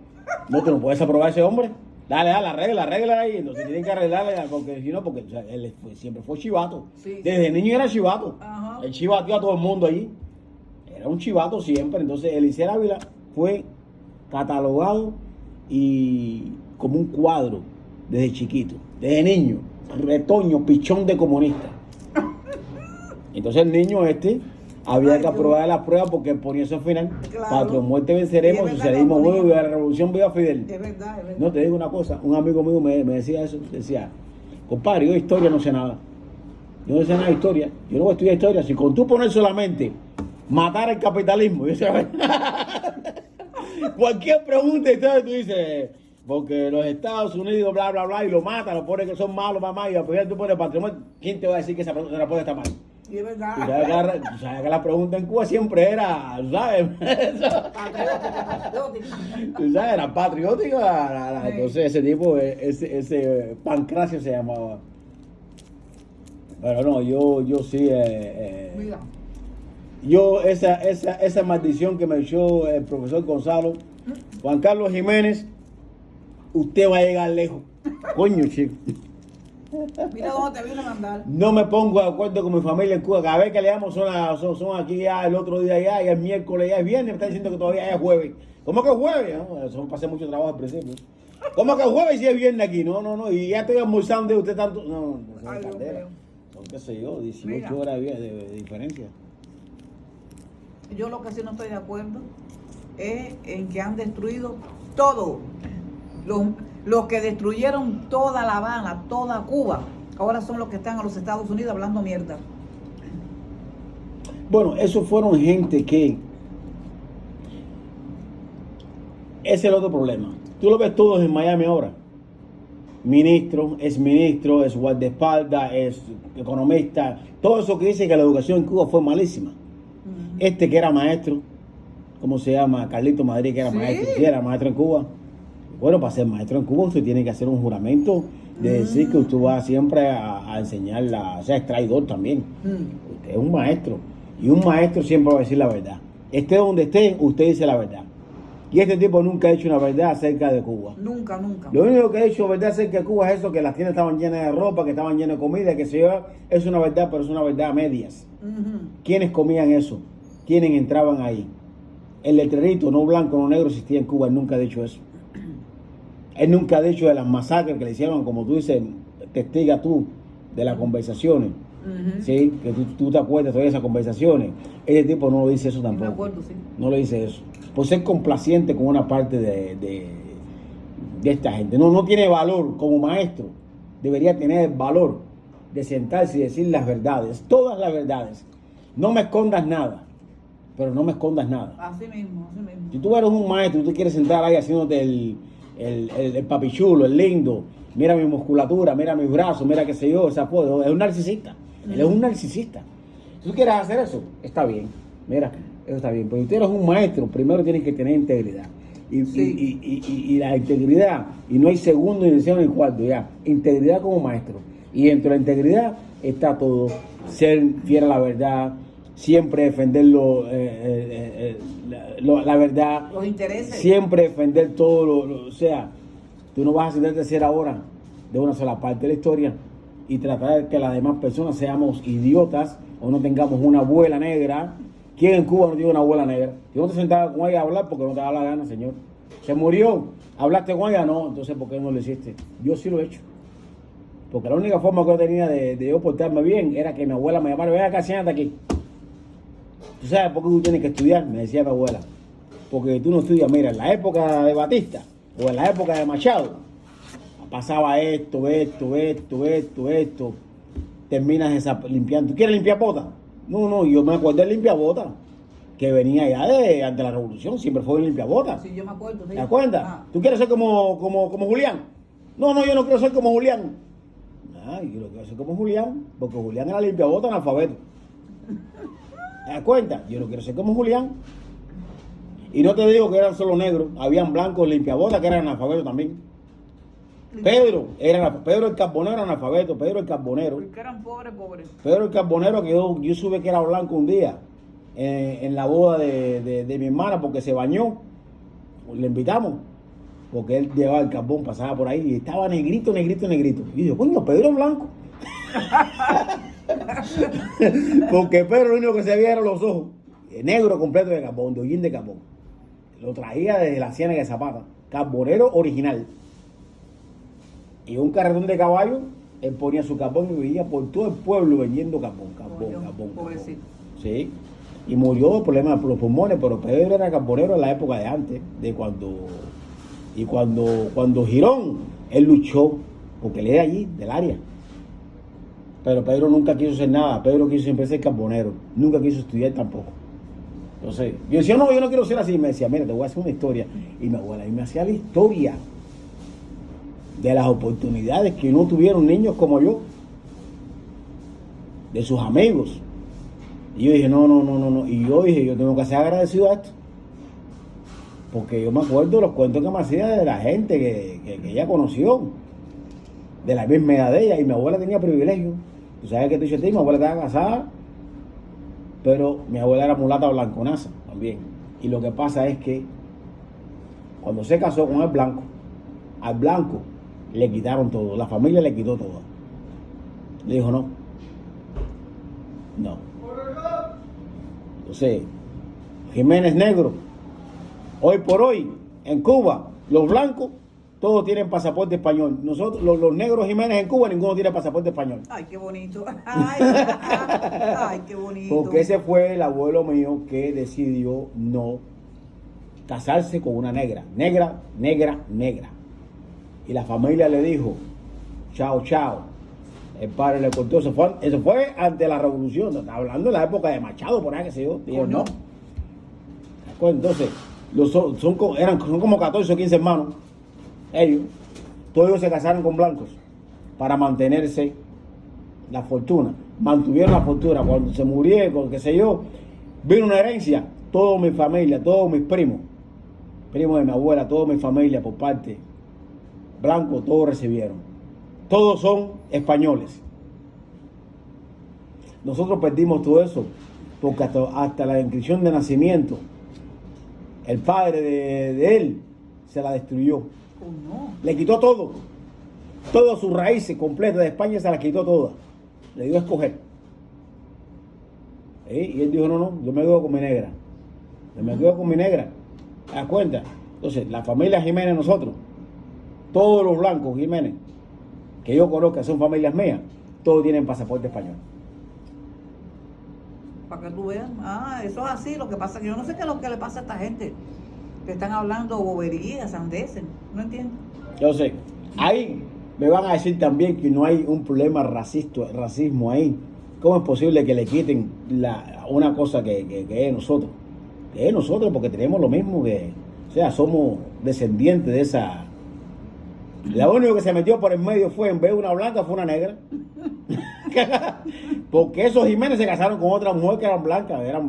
No, tú no puedes aprobar a ese hombre. Dale, arregla ahí. Entonces tienen que arreglarle, porque si no, porque o sea, él siempre fue chivato. Sí. Desde niño era chivato. Ajá. Él chivateó a todo el mundo allí. Era un chivato siempre. Entonces Eliezer Ávila fue catalogado y como un cuadro desde chiquito, desde niño, retoño, pichón de comunista. Entonces el niño había que aprobar las pruebas porque ponía eso al final: Claro. patria, muerte, venceremos, Y es verdad, socialismo, lo ponía. bueno, viva la revolución, viva Fidel. Es verdad, es verdad. No, te digo una cosa, un amigo mío me decía eso, decía: compadre, yo de historia no sé nada. Yo no sé nada de historia, yo no voy a estudiar historia. Si con tú poner solamente matar el capitalismo, yo sé, cualquier pregunta de historia tú dices, porque los Estados Unidos, bla, y lo matan, lo ponen que son malos, mamá, y después tú pones patrimonio, ¿quién te va a decir que esa respuesta está mal? Y es verdad. Tú sabes que la pregunta en Cuba siempre era, ¿sabes? Patriótica. Tú sabes, era patriótica. Sí. Entonces ese tipo, ese Pancracio se llamaba. Pero no, yo sí, Mira. yo esa maldición que me echó el profesor Gonzalo, Juan Carlos Jiménez, usted va a llegar lejos. Coño, chico. Mira dónde te vino a mandar. No me pongo de acuerdo con mi familia en Cuba. Cada vez que le damos son aquí ya, el otro día ya es miércoles, ya es viernes, me están diciendo que todavía es jueves. ¿Cómo que es jueves? No, eso pasé mucho trabajo al principio. ¿Cómo que es jueves si es viernes aquí? No, y ya estoy almorzando de usted tanto. No, Ay, Dios caldera. mío. Son, qué sé yo, 18 Mira. horas de diferencia. Yo lo que sí no estoy de acuerdo es en que han destruido todo. Los que destruyeron toda La Habana, toda Cuba, ahora son los que están a los Estados Unidos hablando mierda. Bueno, esos fueron gente que... Ese es el otro problema. Tú lo ves todos en Miami ahora. Ministro, es guardaespaldas, es economista. Todo eso que dice que la educación en Cuba fue malísima. Este que era maestro, ¿cómo se llama? Carlito Madrid, que era Sí. maestro. Sí, era maestro en Cuba. Bueno, para ser maestro en Cuba usted tiene que hacer un juramento de decir que usted va siempre a enseñar, o sea, es traidor también. Usted es un maestro. Y un maestro siempre va a decir la verdad. Esté donde esté, usted dice la verdad. Y este tipo nunca ha dicho una verdad acerca de Cuba. Nunca, nunca. Lo único que ha dicho verdad acerca de Cuba es eso, que las tiendas estaban llenas de ropa, que estaban llenas de comida, que se yo. Es una verdad, pero es una verdad a medias. Ujú. ¿Quiénes comían eso? ¿Quiénes entraban ahí? El letrerito, no blanco, no negro, existía en Cuba. Él nunca ha dicho eso. Él nunca ha dicho de las masacres que le hicieron, como tú dices, testiga tú, de las conversaciones. Ujú. ¿Sí? Que tú te acuerdas de esas conversaciones. Ese tipo no lo dice eso Sí, me tampoco. acuerdo, sí. No le dice eso. Por ser complaciente con una parte de esta gente. No tiene valor como maestro. Debería tener el valor de sentarse y decir las verdades. Todas las verdades. No me escondas nada. Pero no me escondas nada. Así mismo, así mismo. Si tú eres un maestro y tú quieres sentar ahí haciéndote el papichulo, el lindo, mira mi musculatura, mira mis brazos, mira qué sé yo, esa foto, es un narcisista. Él es un narcisista. Si tú quieres hacer eso, está bien. Mira, eso está bien. Pero si tú eres un maestro, primero tienes que tener integridad. Sí. Y la integridad, y no hay segundo, ni tercero, ni cuarto, ya. Integridad como maestro. Y dentro de la integridad está todo. Ser fiel a la verdad, siempre defender la verdad, Los intereses. siempre defender todo o sea, tú no vas a ser tercera hora de una sola parte de la historia y tratar de que las demás personas seamos idiotas o no tengamos una abuela negra. ¿Quién en Cuba no tiene una abuela negra? Si no te sentabas con ella a hablar porque no te da la gana, señor. Se murió, hablaste con ella, no, entonces ¿por qué no lo hiciste? Yo sí lo he hecho. Porque la única forma que yo tenía de yo portarme bien era que mi abuela me llamara, ven acá, siéntate aquí. ¿Tú sabes por qué tú tienes que estudiar? Me decía mi abuela. Porque tú no estudias, mira, en la época de Batista o en la época de Machado, pasaba esto, terminas limpiando. ¿Tú quieres limpiar botas? No, yo me acuerdo del limpiabotas, que venía ya ante la revolución, siempre fue el limpiabotas. Sí, yo me acuerdo. Sí. ¿Te acuerdas? Ah. ¿Tú quieres ser como Julián? No, yo no quiero ser como Julián. Yo no quiero ser como Julián, porque Julián era limpiabotas analfabeto. ¿Te das cuenta? Yo no quiero ser como Julián. Y no te digo que eran solo negros, habían blancos limpiabotas que eran analfabetos también. Pedro el Carbonero era analfabeto, Pedro el Carbonero. Porque eran pobres. Pedro el Carbonero, que yo supe que era blanco un día, en la boda de mi hermana, porque se bañó. Le invitamos, porque él llevaba el carbón, pasaba por ahí y estaba negrito. Y yo, coño, Pedro es blanco. Porque Pedro lo único que se veía eran los ojos, negro completo de carbón, de hollín de carbón. Lo traía desde la Ciénaga de Zapata, carbonero original. Y un carretón de caballo, él ponía su carbón y vivía por todo el pueblo vendiendo carbón. Pobrecito. Sí. Y murió de problemas por los pulmones, pero Pedro era carbonero en la época de antes, cuando Girón, él luchó, porque él era allí, del área. Pero Pedro nunca quiso hacer nada, Pedro quiso siempre ser carbonero, nunca quiso estudiar tampoco. Entonces, yo decía, no, yo no quiero ser así. Y me decía, mira, te voy a hacer una historia. Y mi abuela, y me hacía la historia de las oportunidades que no tuvieron niños como yo, de sus amigos. Y yo dije, no. Y yo dije, yo tengo que ser agradecido a esto. Porque yo me acuerdo de los cuentos que me hacía de la gente que ella conoció, de la misma edad de ella. Y mi abuela tenía privilegio. Tú sabes que te dije a ti, mi abuela estaba casada, pero mi abuela era mulata blanconaza también. Y lo que pasa es que cuando se casó con el blanco, al blanco le quitaron todo, la familia le quitó todo. Le dijo no. Entonces, Jiménez negro, hoy por hoy, en Cuba, los blancos, todos tienen pasaporte español. Nosotros, los negros Jiménez en Cuba, ninguno tiene pasaporte español. Ay, qué bonito. Ay, qué bonito. Porque ese fue el abuelo mío que decidió no casarse con una negra. Negra. Y la familia le dijo, chao. El padre le cortó. Eso fue ante la revolución. Está hablando de la época de Machado, por ahí, que se yo. Dijo, no. Entonces, son como 14 o 15 hermanos. Todos ellos se casaron con blancos para mantenerse la fortuna. Mantuvieron la fortuna. Cuando se murieron, qué sé yo, vino una herencia. Toda mi familia, todos mis primos de mi abuela, toda mi familia por parte blanco, todos recibieron. Todos son españoles. Nosotros perdimos todo eso porque hasta la inscripción de nacimiento el padre de él, se la destruyó. Oh, no. Le quitó todo. Todas sus raíces completas de España se las quitó todas. Le dio a escoger. Y él dijo, no, yo me quedo con mi negra. Yo me quedo con mi negra. ¿Te das cuenta? Entonces, la familia Jiménez, nosotros, todos los blancos Jiménez, que yo conozco que son familias mías, todos tienen pasaporte español. Para que tú veas. Eso es así. Lo que pasa es que yo no sé qué es lo que le pasa a esta gente. Que están hablando boberías, sandeces. No entiendo. Yo sé. Ahí me van a decir también que no hay un problema racismo ahí. ¿Cómo es posible que le quiten una cosa que es nosotros? Que es nosotros porque tenemos lo mismo que... O sea, somos descendientes de esa... La única que se metió por el medio fue, en vez de una blanca, fue una negra. Porque esos Jiménez se casaron con otra mujer que eran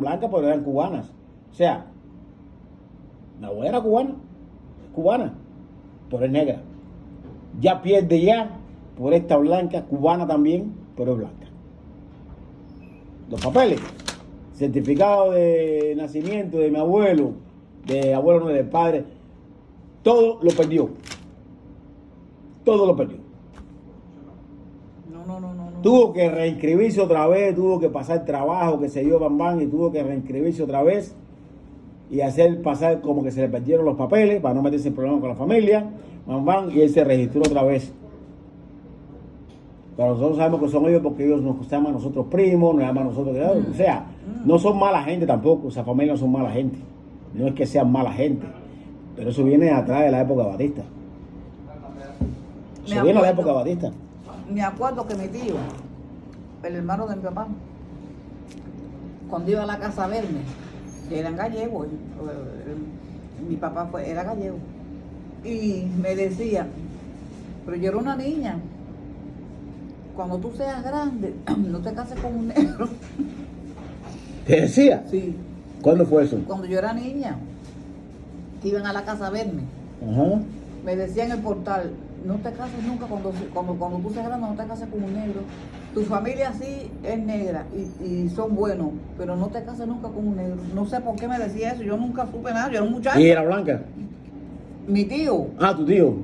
blancas pero eran cubanas. O sea, la abuela era cubana, pero es negra. Ya pierde ya por esta blanca, cubana también, pero es blanca. Los papeles, certificado de nacimiento de mi abuelo, no del padre, todo lo perdió. Todo lo perdió. No. Tuvo que reinscribirse otra vez, tuvo que pasar trabajo, que se dio bam, y tuvo que reinscribirse otra vez y hacer pasar como que se le perdieron los papeles para no meterse en problemas con la familia, bam, y él se registró otra vez. Pero nosotros sabemos que son ellos porque ellos nos llaman a nosotros primos, nos llaman a nosotros, o sea, no son mala gente tampoco, esa familia no son mala gente, no es que sean mala gente, pero eso viene atrás de la época de Batista. Eso viene a la época de Batista. Me acuerdo que mi tío, el hermano de mi papá, cuando iba a la casa a verme, que eran gallegos, mi papá era gallego, y me decía, pero yo era una niña, cuando tú seas grande, no te cases con un negro. ¿Te decía? Sí. ¿Cuándo fue eso? Cuando yo era niña, que iban a la casa a verme, Ajá. me decía en el portal, no te cases nunca cuando tú seas grande, no te cases con un negro. Tu familia sí es negra y son buenos, pero no te cases nunca con un negro. No sé por qué me decía eso, yo nunca supe nada, yo era un muchacho. ¿Y era blanca? Mi tío,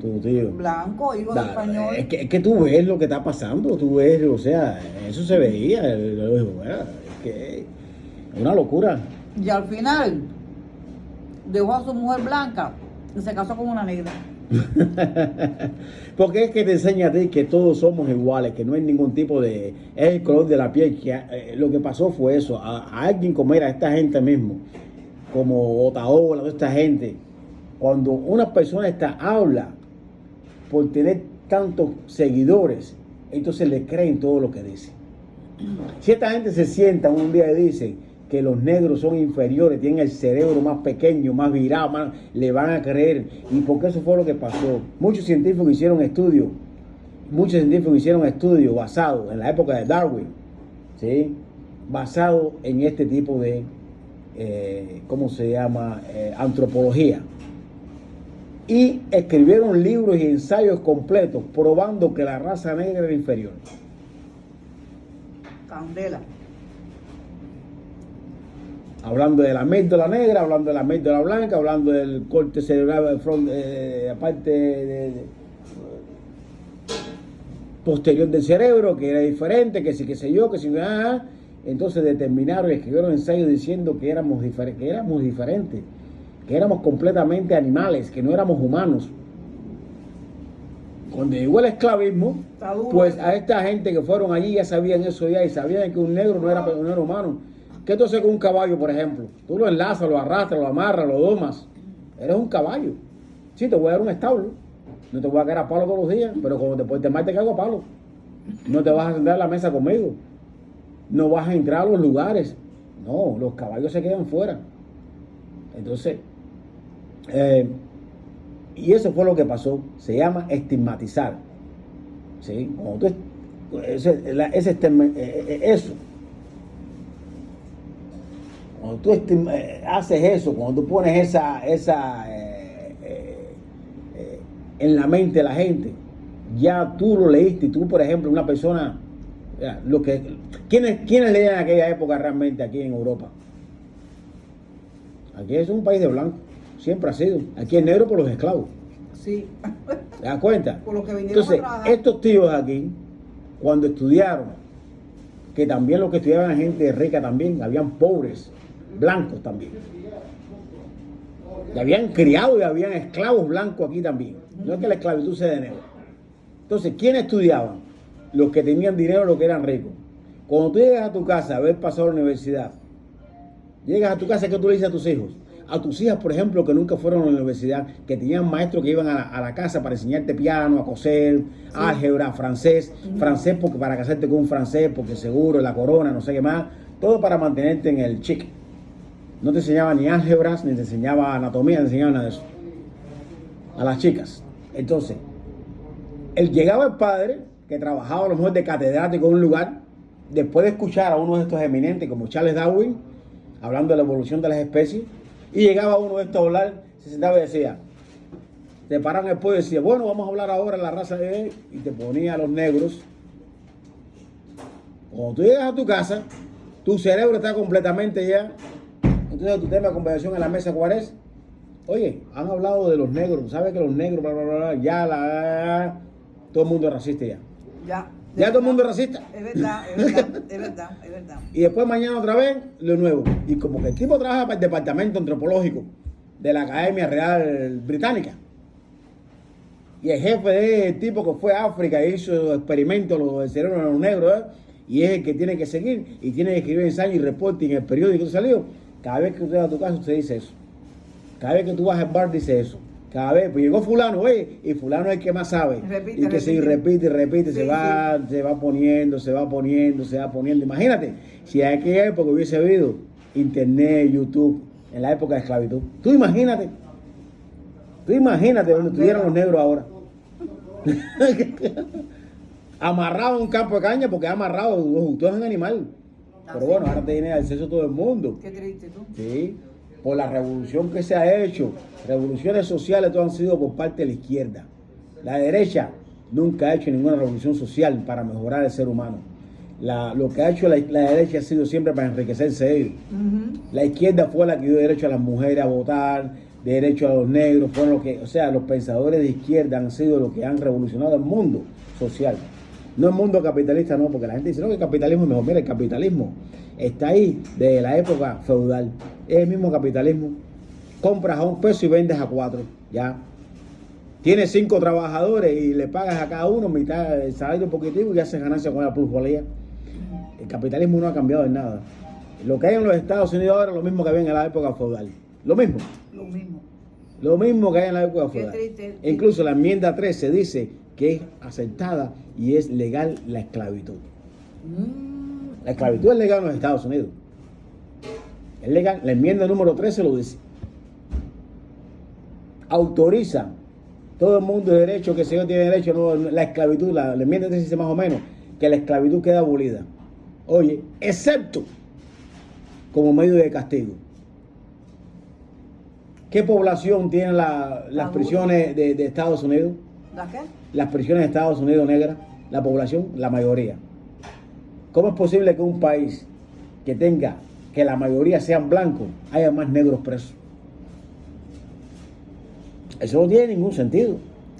Tu tío. blanco, hijo de español. Es que tú ves lo que está pasando, tú ves, o sea, eso se veía, bueno, es que es una locura. Y al final dejó a su mujer blanca y se casó con una negra. Porque es que te enseña a ti que todos somos iguales, que no hay ningún tipo de... Es el color de la piel, que lo que pasó fue eso, a alguien como era esta gente mismo, como Otaola, toda esta gente, cuando una persona habla por tener tantos seguidores, entonces le creen todo lo que dice. Si esta gente se sienta un día y dice que los negros son inferiores, tienen el cerebro más pequeño, más virado, le van a creer. Y porque eso fue lo que pasó. Muchos científicos hicieron estudios basados en la época de Darwin, ¿sí? Basado en este tipo de, ¿cómo se llama? Antropología. Y escribieron libros y ensayos completos probando que la raza negra era inferior. Candela. Hablando de la amígdala negra, hablando de la amígdala blanca, hablando del corte cerebral posterior del cerebro, que era diferente, que sí, que sé yo, que sí, entonces determinaron y escribieron ensayos diciendo que éramos diferentes, que éramos completamente animales, que no éramos humanos. Cuando llegó el esclavismo, pues a esta gente que fueron allí ya sabían eso ya, y sabían que un negro no era humano. ¿Qué tú haces con un caballo, por ejemplo? Tú lo enlazas, lo arrastras, lo amarras, lo domas. Eres un caballo. Sí, te voy a dar un establo. No te voy a caer a palo todos los días, pero cuando te mates te cago a palo. No te vas a sentar a la mesa conmigo. No vas a entrar a los lugares. No, los caballos se quedan fuera. Entonces, y eso fue lo que pasó. Se llama estigmatizar. ¿Sí? Cuando tú, eso. Cuando tú haces eso, cuando tú pones en la mente de la gente, ya tú lo leíste, y tú, por ejemplo, una persona, ¿quiénes leían en aquella época realmente aquí en Europa? Aquí es un país de blanco. siempre ha sido. Aquí el negro por los esclavos. Sí. ¿Te das cuenta? Por lo que vinieron Entonces, a trabajar. estos tíos aquí, cuando estudiaron, que también los que estudiaban gente rica también, habían pobres, blancos también. Y habían criado y habían esclavos blancos aquí también. No es que la esclavitud sea de negro. Entonces, ¿quiénes estudiaban? Los que tenían dinero, los que eran ricos. Cuando tú llegas a tu casa a haber pasado a la universidad, llegas a tu casa, ¿qué tú le dices a tus hijos? A tus hijas, por ejemplo, que nunca fueron a la universidad, que tenían maestros que iban a la casa para enseñarte piano, a coser, álgebra, francés, francés porque para casarte con un francés, porque seguro, la corona, no sé qué más, todo para mantenerte en el chic. No te enseñaba ni álgebras, ni te enseñaba anatomía, ni te enseñaba nada de eso. A las chicas. Entonces, llegaba el padre, que trabajaba a lo mejor de catedrático en un lugar, después de escuchar a uno de estos eminentes como Charles Darwin, hablando de la evolución de las especies, y llegaba uno de estos a hablar, se sentaba y decía, te paraban el pollo y decía, bueno, vamos a hablar ahora de la raza de él, y te ponía a los negros. Cuando tú llegas a tu casa, tu cerebro está completamente ya, entonces tu tema de conversación en la mesa, ¿cuál es? Oye, han hablado de los negros, ¿sabes que los negros, bla, bla, bla, ya todo el mundo es racista ya? Ya todo el mundo es racista. Es verdad, es verdad, es verdad, es verdad. Y después mañana otra vez, lo nuevo. Y como que el tipo trabaja para el departamento antropológico de la Academia Real Británica. Y el jefe es el tipo que fue a África e hizo experimentos del cerebro de los negros, ¿eh? Y es el que tiene que seguir y tiene que escribir ensayo y reporte en el periódico que salió. Cada vez que usted va a tu casa, usted dice eso. Cada vez que tú vas al bar, dice eso. Cada vez, pues llegó fulano, y fulano es el que más sabe. Repite, y que sí, repite, Sí, se va poniendo. Imagínate, si en aquella época hubiese habido internet, YouTube, en la época de esclavitud. Tú imagínate donde estuvieran los negros ahora. Amarrado en un campo de caña, porque amarrado, tú eres un animal. Pero bueno, ahora tiene acceso todo el mundo. Qué triste tú. Sí, por la revolución que se ha hecho. Revoluciones sociales todas han sido por parte de la izquierda. La derecha nunca ha hecho ninguna revolución social para mejorar el ser humano. Lo que ha hecho la derecha ha sido siempre para enriquecerse ellos. La izquierda fue la que dio derecho a las mujeres a votar, derecho a los negros, fueron los pensadores de izquierda han sido los que han revolucionado el mundo social. No el mundo capitalista, no, porque la gente dice, no, que el capitalismo es mejor. Mira, el capitalismo está ahí desde la época feudal. Es el mismo capitalismo. Compras a $1 y vendes a 4, ya. Tienes 5 trabajadores y le pagas a cada uno mitad del salario positivo y haces ganancia con la plusvalía. El capitalismo no ha cambiado en nada. Lo que hay en los Estados Unidos ahora es lo mismo que había en la época feudal. Lo mismo. Lo mismo que hay en la época feudal. triste. Incluso la enmienda 13 dice que es aceptada y es legal la esclavitud. La esclavitud es legal en los Estados Unidos. Es legal. La enmienda número 13 lo dice. Autoriza todo el mundo de derecho, que el señor tiene derecho, no, la esclavitud, la enmienda 13 dice más o menos que la esclavitud queda abolida. Oye, excepto como medio de castigo. ¿Qué población tienen las prisiones de Estados Unidos? ¿La qué? Las prisiones de Estados Unidos negras, la población, la mayoría. ¿Cómo es posible que un país que tenga, que la mayoría sean blancos, haya más negros presos? Eso no tiene ningún sentido.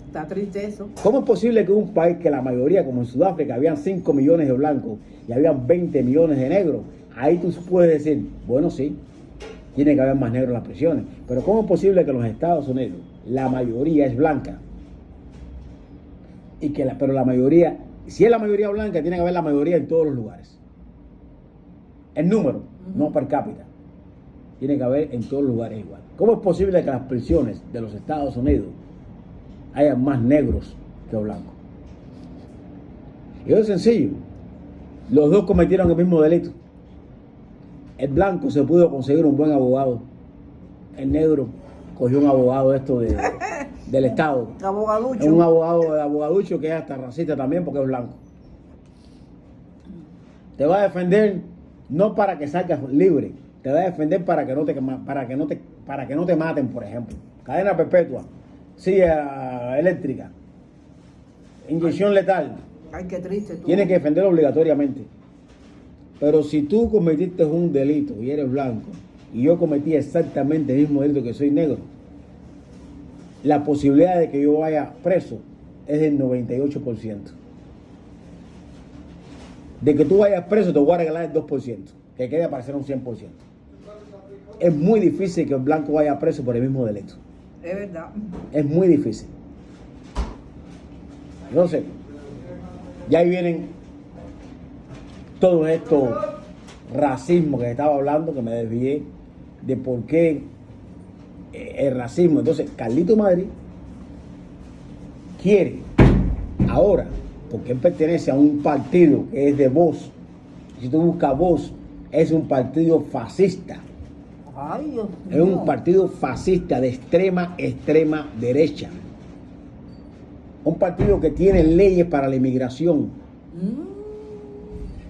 Está triste eso. ¿Cómo es posible que un país que la mayoría, como en Sudáfrica, habían 5 millones de blancos y habían 20 millones de negros? Ahí tú puedes decir, bueno, sí, tiene que haber más negros en las prisiones. Pero ¿cómo es posible que en los Estados Unidos la mayoría es blanca? Pero la mayoría, si es la mayoría blanca, tiene que haber la mayoría en todos los lugares. El número, no per cápita. Tiene que haber en todos los lugares igual. ¿Cómo es posible que en las prisiones de los Estados Unidos haya más negros que blancos? Y eso es sencillo. Los dos cometieron el mismo delito. El blanco se pudo conseguir un buen abogado. El negro cogió un abogado del Estado. Abogaducho. Es un abogaducho que es hasta racista también porque es blanco. Te va a defender no para que salgas libre, te va a defender para que no te maten, por ejemplo. Cadena perpetua, silla eléctrica, inyección letal. Ay, qué triste tú. Tienes que defenderlo obligatoriamente. Pero si tú cometiste un delito y eres blanco y yo cometí exactamente el mismo delito que soy negro, la posibilidad de que yo vaya preso es del 98%. De que tú vayas preso te voy a regalar el 2%, que quede aparecer un 100%. Es muy difícil que el blanco vaya preso por el mismo delito. Es verdad. Es muy difícil. Entonces, ya ahí vienen todos estos racismos que estaba hablando, que me desvié de por qué el racismo. Entonces, Carlito Madrid quiere ahora, porque él pertenece a un partido que es de Vox. Si tú buscas Vox, es un partido fascista. Ay, Dios Es mío. un partido fascista de extrema derecha. Un partido que tiene leyes para la inmigración.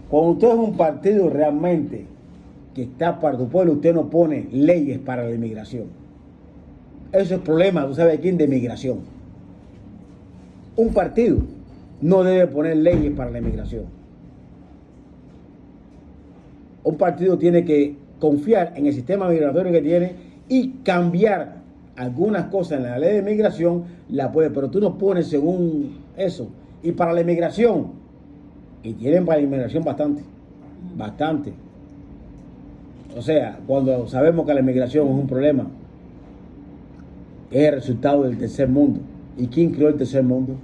Cuando usted es un partido realmente que está para tu pueblo, usted no pone leyes para la inmigración. Eso es problema, ¿tú sabes de quién? De migración. Un partido no debe poner leyes para la inmigración. Un partido tiene que confiar en el sistema migratorio que tiene y cambiar algunas cosas en la ley de migración, la puede, pero tú no pones según eso. Y para la inmigración, y tienen para la inmigración bastante. O sea, cuando sabemos que la inmigración es un problema, es el resultado del tercer mundo. ¿Y quién creó el tercer mundo?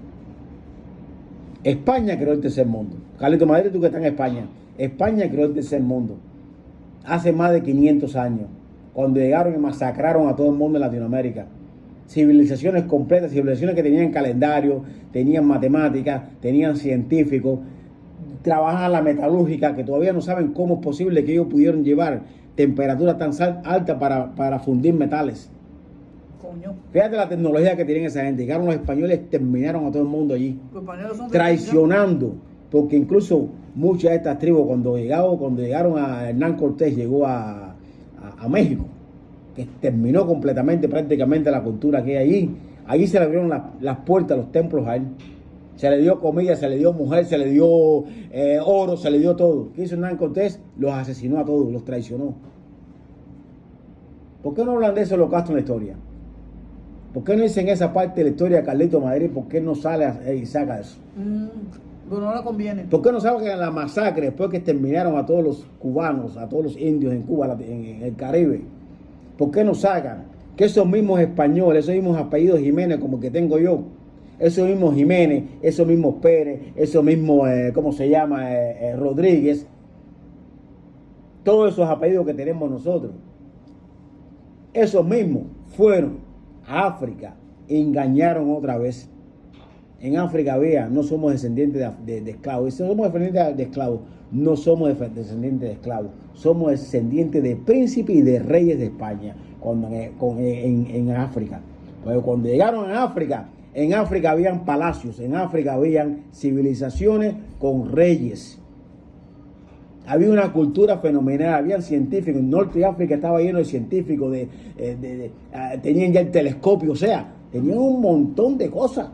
España creó el tercer mundo. Carlito Madrid, tú que estás en España. España creó el tercer mundo. Hace más de 500 años, cuando llegaron y masacraron a todo el mundo en Latinoamérica. Civilizaciones completas, civilizaciones que tenían calendario, tenían matemáticas, tenían científicos, trabajaban la metalúrgica, que todavía no saben cómo es posible que ellos pudieron llevar temperaturas tan altas para fundir metales. Coño. Fíjate la tecnología que tienen esa gente. Llegaron los españoles, terminaron a todo el mundo allí, Los españoles son traicionando, porque incluso muchas de estas tribus cuando llegaron a Hernán Cortés, llegó a México, que terminó completamente prácticamente la cultura que hay allí se le abrieron las puertas a los templos a él, se le dio comida, se le dio mujer, se le dio oro, se le dio todo. ¿Qué hizo Hernán Cortés? Los asesinó a todos, los traicionó. ¿Por qué no hablan de ese holocausto en la historia? ¿Por qué no dicen esa parte de la historia de Carlito Madrid? ¿Por qué no sale y saca eso? Pero no le conviene. ¿Por qué no saben la masacre después que exterminaron a todos los cubanos, a todos los indios en Cuba, en el Caribe? ¿Por qué no sacan que esos mismos españoles, esos mismos apellidos Jiménez como que tengo yo, esos mismos Jiménez, esos mismos Pérez, esos mismos, ¿cómo se llama? Rodríguez, todos esos apellidos que tenemos nosotros, esos mismos fueron a África e engañaron otra vez. En África había, no somos descendientes de esclavos. Y si somos descendientes de esclavos, no somos descendientes de esclavos. Somos descendientes de príncipes y de reyes de España en África. Pero cuando llegaron a África, en África habían palacios, en África habían civilizaciones con reyes. Había una cultura fenomenal, habían científicos. El norte de África estaba lleno de científicos, tenían ya el telescopio, o sea, tenían un montón de cosas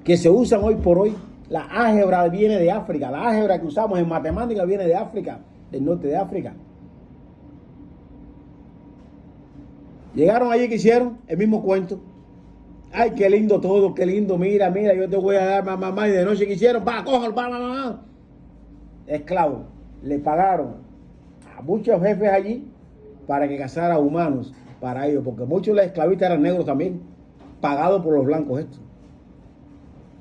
que se usan hoy por hoy. La álgebra viene de África, la álgebra que usamos en matemáticas viene de África, del norte de África. Llegaron allí, que hicieron el mismo cuento. Ay, qué lindo todo, qué lindo, mira, yo te voy a dar mamá, y de noche que hicieron, cójalo, mamá. Esclavos, le pagaron a muchos jefes allí para que cazara humanos para ellos, porque muchos de los esclavistas eran negros también, pagados por los blancos estos.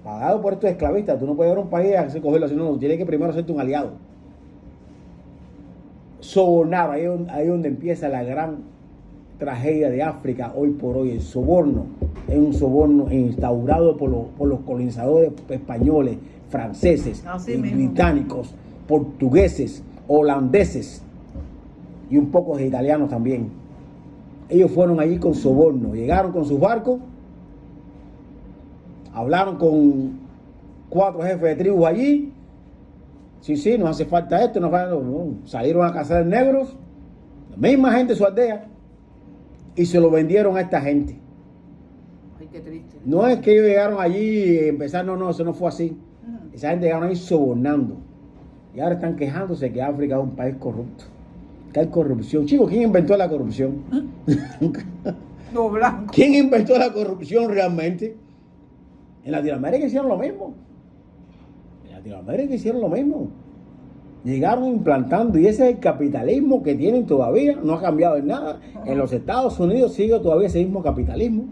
Pagado por estos esclavistas. Tú no puedes ir a un país a cogerlo, sino tienes que primero hacerte un aliado. Sobornar, ahí es donde empieza la gran tragedia de África hoy por hoy. El soborno es un soborno instaurado por los colonizadores españoles, franceses, británicos, portugueses, holandeses y un poco de italianos también. Ellos fueron allí con soborno, llegaron con sus barcos, hablaron con 4 jefes de tribus allí. Sí, nos hace falta esto, no. Salieron a cazar negros, la misma gente de su aldea, y se lo vendieron a esta gente. Ay, qué triste. No es que ellos llegaron allí y empezaron, no, eso no fue así. Esa gente llegaron ahí sobornando. Y ahora están quejándose que África es un país corrupto, que hay corrupción. Chicos, ¿quién inventó la corrupción? No, blanco. ¿Quién inventó la corrupción realmente? En Latinoamérica hicieron lo mismo. En Latinoamérica hicieron lo mismo. Llegaron implantando, y ese es el capitalismo que tienen todavía, no ha cambiado en nada. En los Estados Unidos sigue todavía ese mismo capitalismo.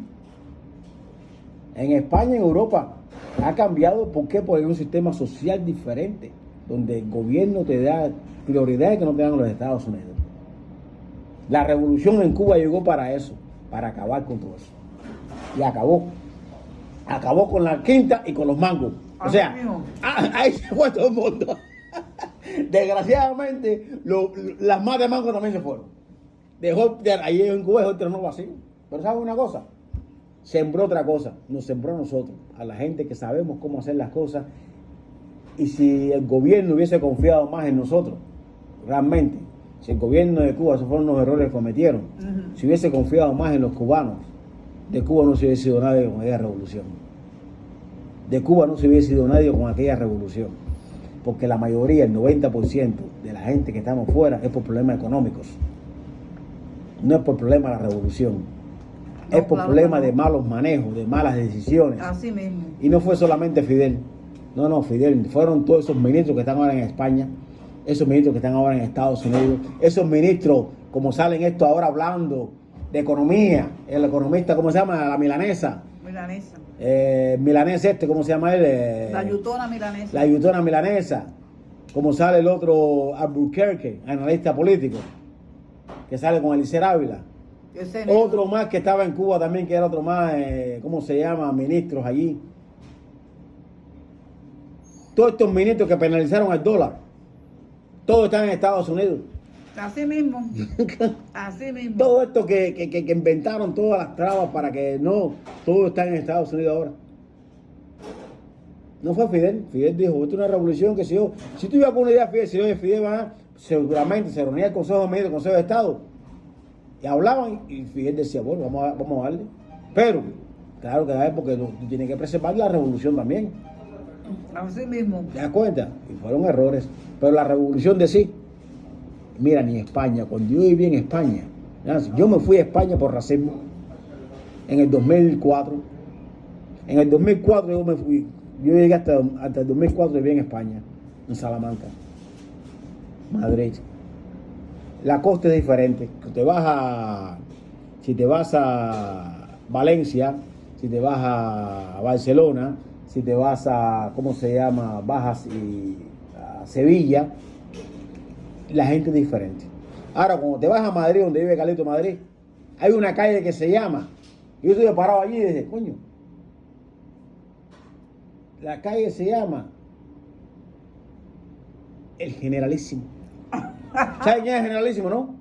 En España, en Europa, ha cambiado. ¿Por qué? Porque hay un sistema social diferente, donde el gobierno te da prioridades que no te dan los Estados Unidos. La revolución en Cuba llegó para eso, para acabar con todo eso. Y acabó. Acabó con la quinta y con los mangos. O sea, ahí se fue todo el mundo. Desgraciadamente, las más de mango también se fueron. Ahí en Cuba dejó el terreno vacío. Pero ¿sabes una cosa? Sembró otra cosa. Nos sembró a nosotros, a la gente que sabemos cómo hacer las cosas. Y si el gobierno hubiese confiado más en nosotros, realmente, si el gobierno de Cuba, esos fueron los errores que cometieron, si hubiese confiado más en los cubanos, de Cuba no se hubiese sido nadie con aquella revolución. De Cuba no se hubiese sido nadie con aquella revolución. Porque la mayoría, el 90% de la gente que estamos fuera es por problemas económicos. No es por problema de la revolución. No, es por claro, problemas no. de malos manejos, de malas decisiones. Así mismo. Y no fue solamente Fidel. No, Fidel. Fueron todos esos ministros que están ahora en España, esos ministros que están ahora en Estados Unidos, esos ministros, como salen esto ahora hablando de economía, el economista, ¿cómo se llama? La milanesa. Milanesa. Milanés ¿cómo se llama él? La yutona milanesa. La yutona milanesa. Como sale el otro Albuquerque, analista político, que sale con Eliezer Ávila. Ese negro. Otro más que estaba en Cuba también, que era otro más, ¿cómo se llama? Ministros allí. Todos estos ministros que penalizaron al dólar, todos están en Estados Unidos. Así mismo. Así mismo. Todo esto que inventaron todas las trabas para que no, todos están en Estados Unidos ahora. No fue Fidel. Fidel dijo, esto es una revolución que si tú ibas con una idea Fidel, si Fidel va, seguramente se reunía el Consejo de Ministros, el Consejo de Estado, y hablaban, y Fidel decía, bueno, vamos a darle. Pero, claro que porque tú tienes que preservar la revolución también. Así mismo. ¿Te das cuenta? Y fueron errores. Pero la revolución de sí, mira, ni España, cuando yo viví en España, yo me fui a España por racismo en el 2004. En el 2004 yo me fui, yo llegué hasta el 2004, viví en España, en Salamanca, Madrid. La costa es diferente. Si te vas a Valencia, si te vas a Barcelona, si te vas a, ¿cómo se llama? Bajas a Sevilla, la gente es diferente. Ahora, cuando te vas a Madrid, donde vive Carlito Madrid, hay una calle que se llama, yo estuve parado allí y dije, coño, la calle se llama El Generalísimo. ¿Sabes quién es el Generalísimo, no?